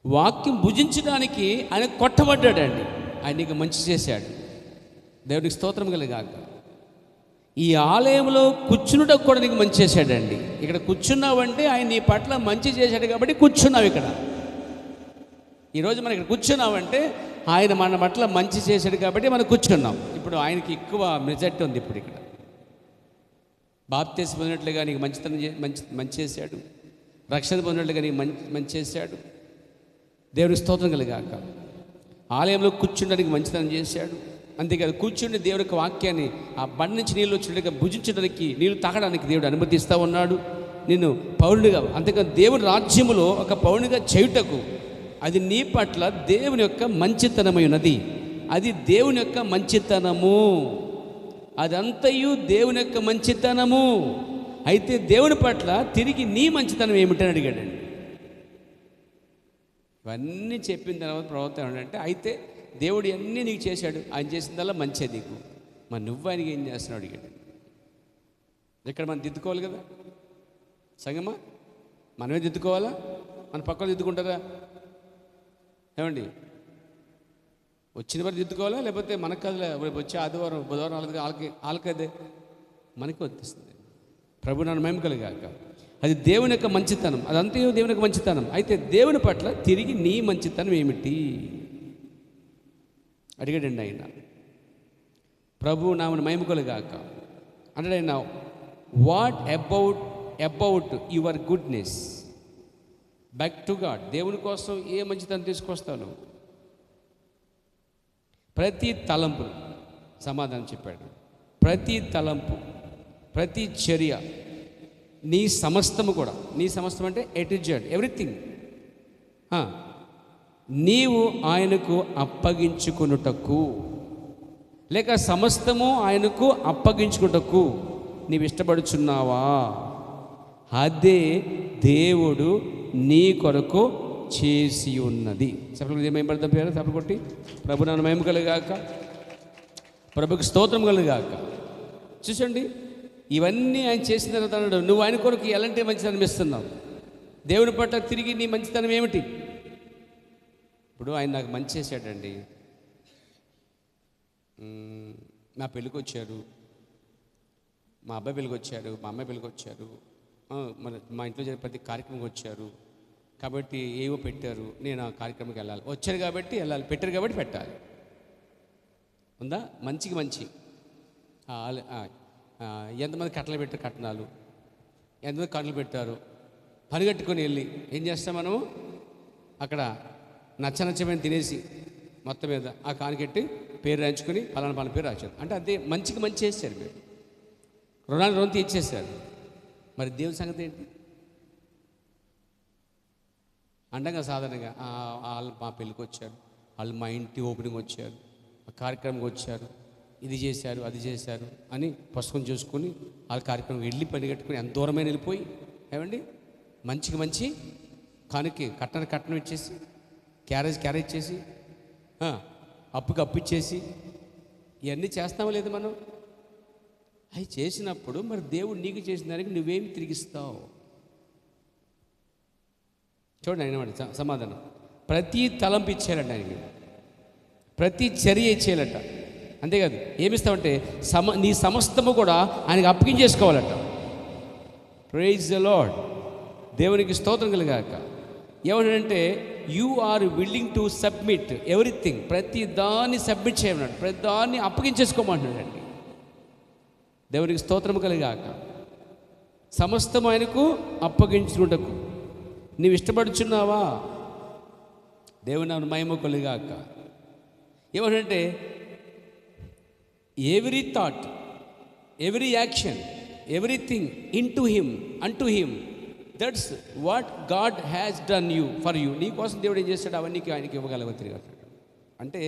వాక్యం భుజించడానికి ఆయన కొట్టబడ్డాడండి, ఆయన నీకు మంచి చేశాడు. దేవుడికి స్తోత్రం కలుగాక. ఈ ఆలయంలో కూర్చున్నటకు కూడా నీకు మంచి చేశాడండి. ఇక్కడ కూర్చున్నావంటే ఆయన నీ పట్ల మంచి చేశాడు కాబట్టి కూర్చున్నావు. ఇక్కడ ఈరోజు మనం ఇక్కడ కూర్చున్నామంటే ఆయన మన పట్ల మంచి చేశాడు కాబట్టి మనం కూర్చున్నాం. ఇప్పుడు ఆయనకి ఎక్కువ మెజారిటీ ఉంది. ఇప్పుడు ఇక్కడ బాప్తిసం పొందినట్లుగా నీకు మంచితనం మంచి చేశాడు, రక్షణ పొందినట్లుగా నీకు మంచి చేశాడు. దేవుడికి స్తోత్రం కలుగాక. ఆలయంలో కూర్చుండడానికి మంచితనం చేశాడు. అంతేకాదు, కూర్చుండి దేవుడి యొక్క వాక్యాన్ని ఆ బండి నుంచి నీళ్ళు వచ్చినట్టుగా భుజించడానికి, నీళ్ళు తాగడానికి దేవుడు అనుమతిస్తూ ఉన్నాడు నిన్ను పౌరునిగా. అంతేకాదు, దేవుని రాజ్యములో ఒక పౌరునిగా చేయుటకు, అది నీ పట్ల దేవుని యొక్క మంచితనమై ఉన్నది. అది దేవుని యొక్క మంచితనము, అదంతయు దేవుని యొక్క మంచితనము. అయితే దేవుని పట్ల తిరిగి నీ మంచితనం ఏమిటని అడిగాడండి. ఇవన్నీ చెప్పిన తర్వాత ప్రవర్తన ఏంటంటే, అయితే దేవుడు అన్నీ నీకు చేశాడు, ఆయన చేసిందల్లా మంచిదే నీకు, మరి నువ్వు ఆయనకి ఏం చేస్తున్నావు అడిగాడు. ఇక్కడ మనం దిద్దుకోవాలి కదా సంగమా, మనమే దిద్దుకోవాలా, మన పక్కన దిద్దుకుంటారా? ఏమండి, వచ్చిన వారు దిద్దుకోవాలా, లేకపోతే మనకు కదలే వచ్చే ఆదివారం బుధవారం వాళ్ళకదే మనకి వర్తిస్తుంది. ప్రభు నన్ను మహిమ కలుగాక. అది దేవుని యొక్క మంచితనం, అదంతా దేవుని యొక్క మంచితనం. అయితే దేవుని పట్ల తిరిగి నీ మంచితనం ఏమిటి అడిగాడండి ఆయన. ప్రభు నామను మహిమ కలుగాక అంటే ఆయన, what about your goodness back to God. దేవుని కోసం ఏ మంచితనం తీసుకొస్తాను? ప్రతి తలంపు సమాధానం చెప్పాడు. ప్రతి తలంపు, ప్రతి చర్య, నీ సమస్తము కూడా, నీ సమస్తం అంటే ఎ టు జెడ్ ఎవ్రీథింగ్, నీవు ఆయనకు అప్పగించుకున్నటకు, లేక సమస్తము ఆయనకు అప్పగించుకున్నటకు నీవు ఇష్టపడుచున్నావా? అదే దేవుడు నీ కొరకు చేసి ఉన్నది. సభకు ఏమైపడతాం పేరు సభ కొట్టి ప్రభు నన్ను మహిమ కలుగాక, ప్రభుకి స్తోత్రం కలుగాక. చూసండి, ఇవన్నీ ఆయన చేసిన తర్వాత అన్నాడు, నువ్వు ఆయన కొరకు ఎలాంటి మంచితనం ఇస్తున్నావు? దేవుని పట్ల తిరిగి నీ మంచితనం ఏమిటి? ఇప్పుడు ఆయన నాకు మంచి చేశాడండి. నా పెళ్ళికి వచ్చారు, మా అబ్బాయి పెళ్ళికి వచ్చారు, మా అమ్మాయి పెళ్ళికి వచ్చారు, మా ఇంట్లో జరిగే ప్రతి కార్యక్రమంకి వచ్చారు, కాబట్టి ఏవో పెట్టారు, నేను ఆ కార్యక్రమంకి వెళ్ళాలి. వచ్చారు కాబట్టి వెళ్ళాలి, పెట్టారు కాబట్టి పెట్టాలి. ఉందా? మంచికి మంచి. ఎంతమంది కట్టలు పెట్టారు, కట్నాలు ఎంతమంది కట్టలు పెట్టారు, పనిగట్టుకొని వెళ్ళి ఏం చేస్తాం మనము? అక్కడ నచ్చమైన తినేసి మొత్తం మీద ఆ కానికెట్టి పేరు రాయించుకొని పలానా పేరు రాశారు. అంటే అదే మంచికి మంచి చేశారు. మీరు రుణం తీర్చేశారు. మరి దేవుని సంగతి ఏంటి? అండగా సాధారణంగా వాళ్ళు మా పెళ్ళికి వచ్చారు, వాళ్ళు మా ఇంటి ఓపెనింగ్ వచ్చారు, ఆ కార్యక్రమంకి వచ్చారు, ఇది చేశారు, అది చేశారు అని పుస్తకం చూసుకొని వాళ్ళ కార్యక్రమం వెళ్ళి పని కట్టుకొని ఎంత దూరమైన వెళ్ళిపోయి, ఏమండి, మంచికి మంచి కానుక కట్టణం ఇచ్చేసి, క్యారేజ్ చేసి, అప్పుకి అప్పు ఇచ్చేసి, ఇవన్నీ చేస్తామో లేదు మనం? అవి చేసినప్పుడు మరి దేవుడు నీకు చేసిన దానికి నువ్వేమి తిరిగిస్తావు? చూడండి ఆయన సమాధానం. ప్రతి తలంపు ఇచ్చేయాలంట ఆయనకి, ప్రతి చర్య ఇచ్చేయాలట. అంతేకాదు, ఏమిస్తామంటే నీ సమస్తము కూడా ఆయనకి అప్పగించేసుకోవాలట. ప్రైజ్ ద లార్డ్, దేవునికి స్తోత్రం కలుగాక. ఏమంటే you are willing to submit everything, ప్రతి దాన్ని సబ్మిట్ చేయమన్నాడు, ప్రతి దాన్ని అప్పగించేసుకోమంటున్నాడండి. దేవునికి స్తోత్రం కలుగాక. సమస్తం ఆయనకు అప్పగించుకుంటకు నీవు ఇష్టపడుచున్నావా? దేవుని నామమున మహిమ కలుగాక. ఏమంటే every thought, every action, everything into him, unto him, that's what God has done you for you. నీ కోసం దేవుడు ఏం చేస్తాడు అవన్నీ ఆయనకి ఇవ్వగలవు తిరిగి. అంటే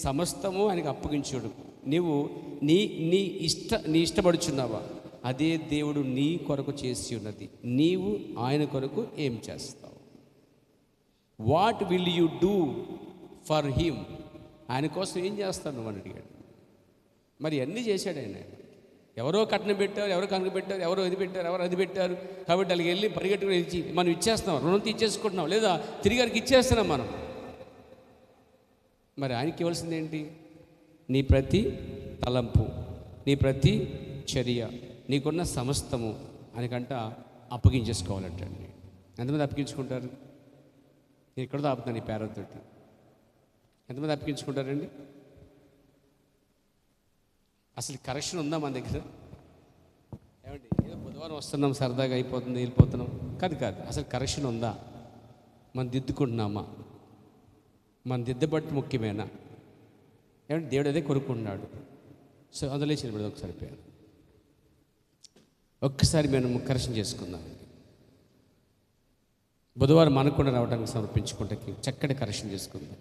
సమస్తము ఆయనకి అప్పగించుడు. నీవు నీ ఇష్టపడుచున్నావా? అదే దేవుడు నీ కొరకు చేసి ఉన్నది. నీవు ఆయన కొరకు ఏం చేస్తావు? What will you do for him? ఆయన కోసం ఏం చేస్తాను నువ్వు అని అడిగాడు. మరి అన్నీ చేశాడు ఆయన. ఎవరో కట్నం పెట్టారు, ఎవరో కనుక పెట్టారు, ఎవరో ఇది పెట్టారు, ఎవరో అది పెట్టారు, కాబట్టి వాళ్ళకి వెళ్ళి పరిగెట్టుకుని ఇచ్చి మనం ఇచ్చేస్తున్నాం, రుణం తీర్చేసుకుంటున్నాం, లేదా తిరిగి వారికి ఇచ్చేస్తున్నాం మనం. మరి ఆయనకి ఇవ్వాల్సింది ఏంటి? నీ ప్రతి తలంపు, నీ ప్రతి చర్య, నీకున్న సమస్తము ఆయనకంట అప్పగించేసుకోవాలంటండి. ఎంతమంది అప్పగించుకుంటారు? నేను ఇక్కడ ఆపుతాను ఈ పేరతోటి. ఎంతమంది అప్పగించుకుంటారండి? అసలు కరెక్షన్ ఉందా మన దగ్గర? ఏమండి, ఏదో బుధవారం వస్తున్నాం, సరదాగా అయిపోతుంది, వెళ్ళిపోతున్నాం, కాదు. అసలు కరెక్షన్ ఉందా? మనం దిద్దుకుంటున్నామా? మన దిద్దబట్టి ముఖ్యమేనా? ఏమంటే దేవుడు అదే కొరుకున్నాడు. సో అందులో చిన్నప్పుడు ఒకసారి పేరు ఒక్కసారి మేము కరెక్షన్ చేసుకుందాం. బుధవారం మనకుండా రావడానికి సమర్పించుకుంటే చక్కటి కరెక్షన్ చేసుకుందాం.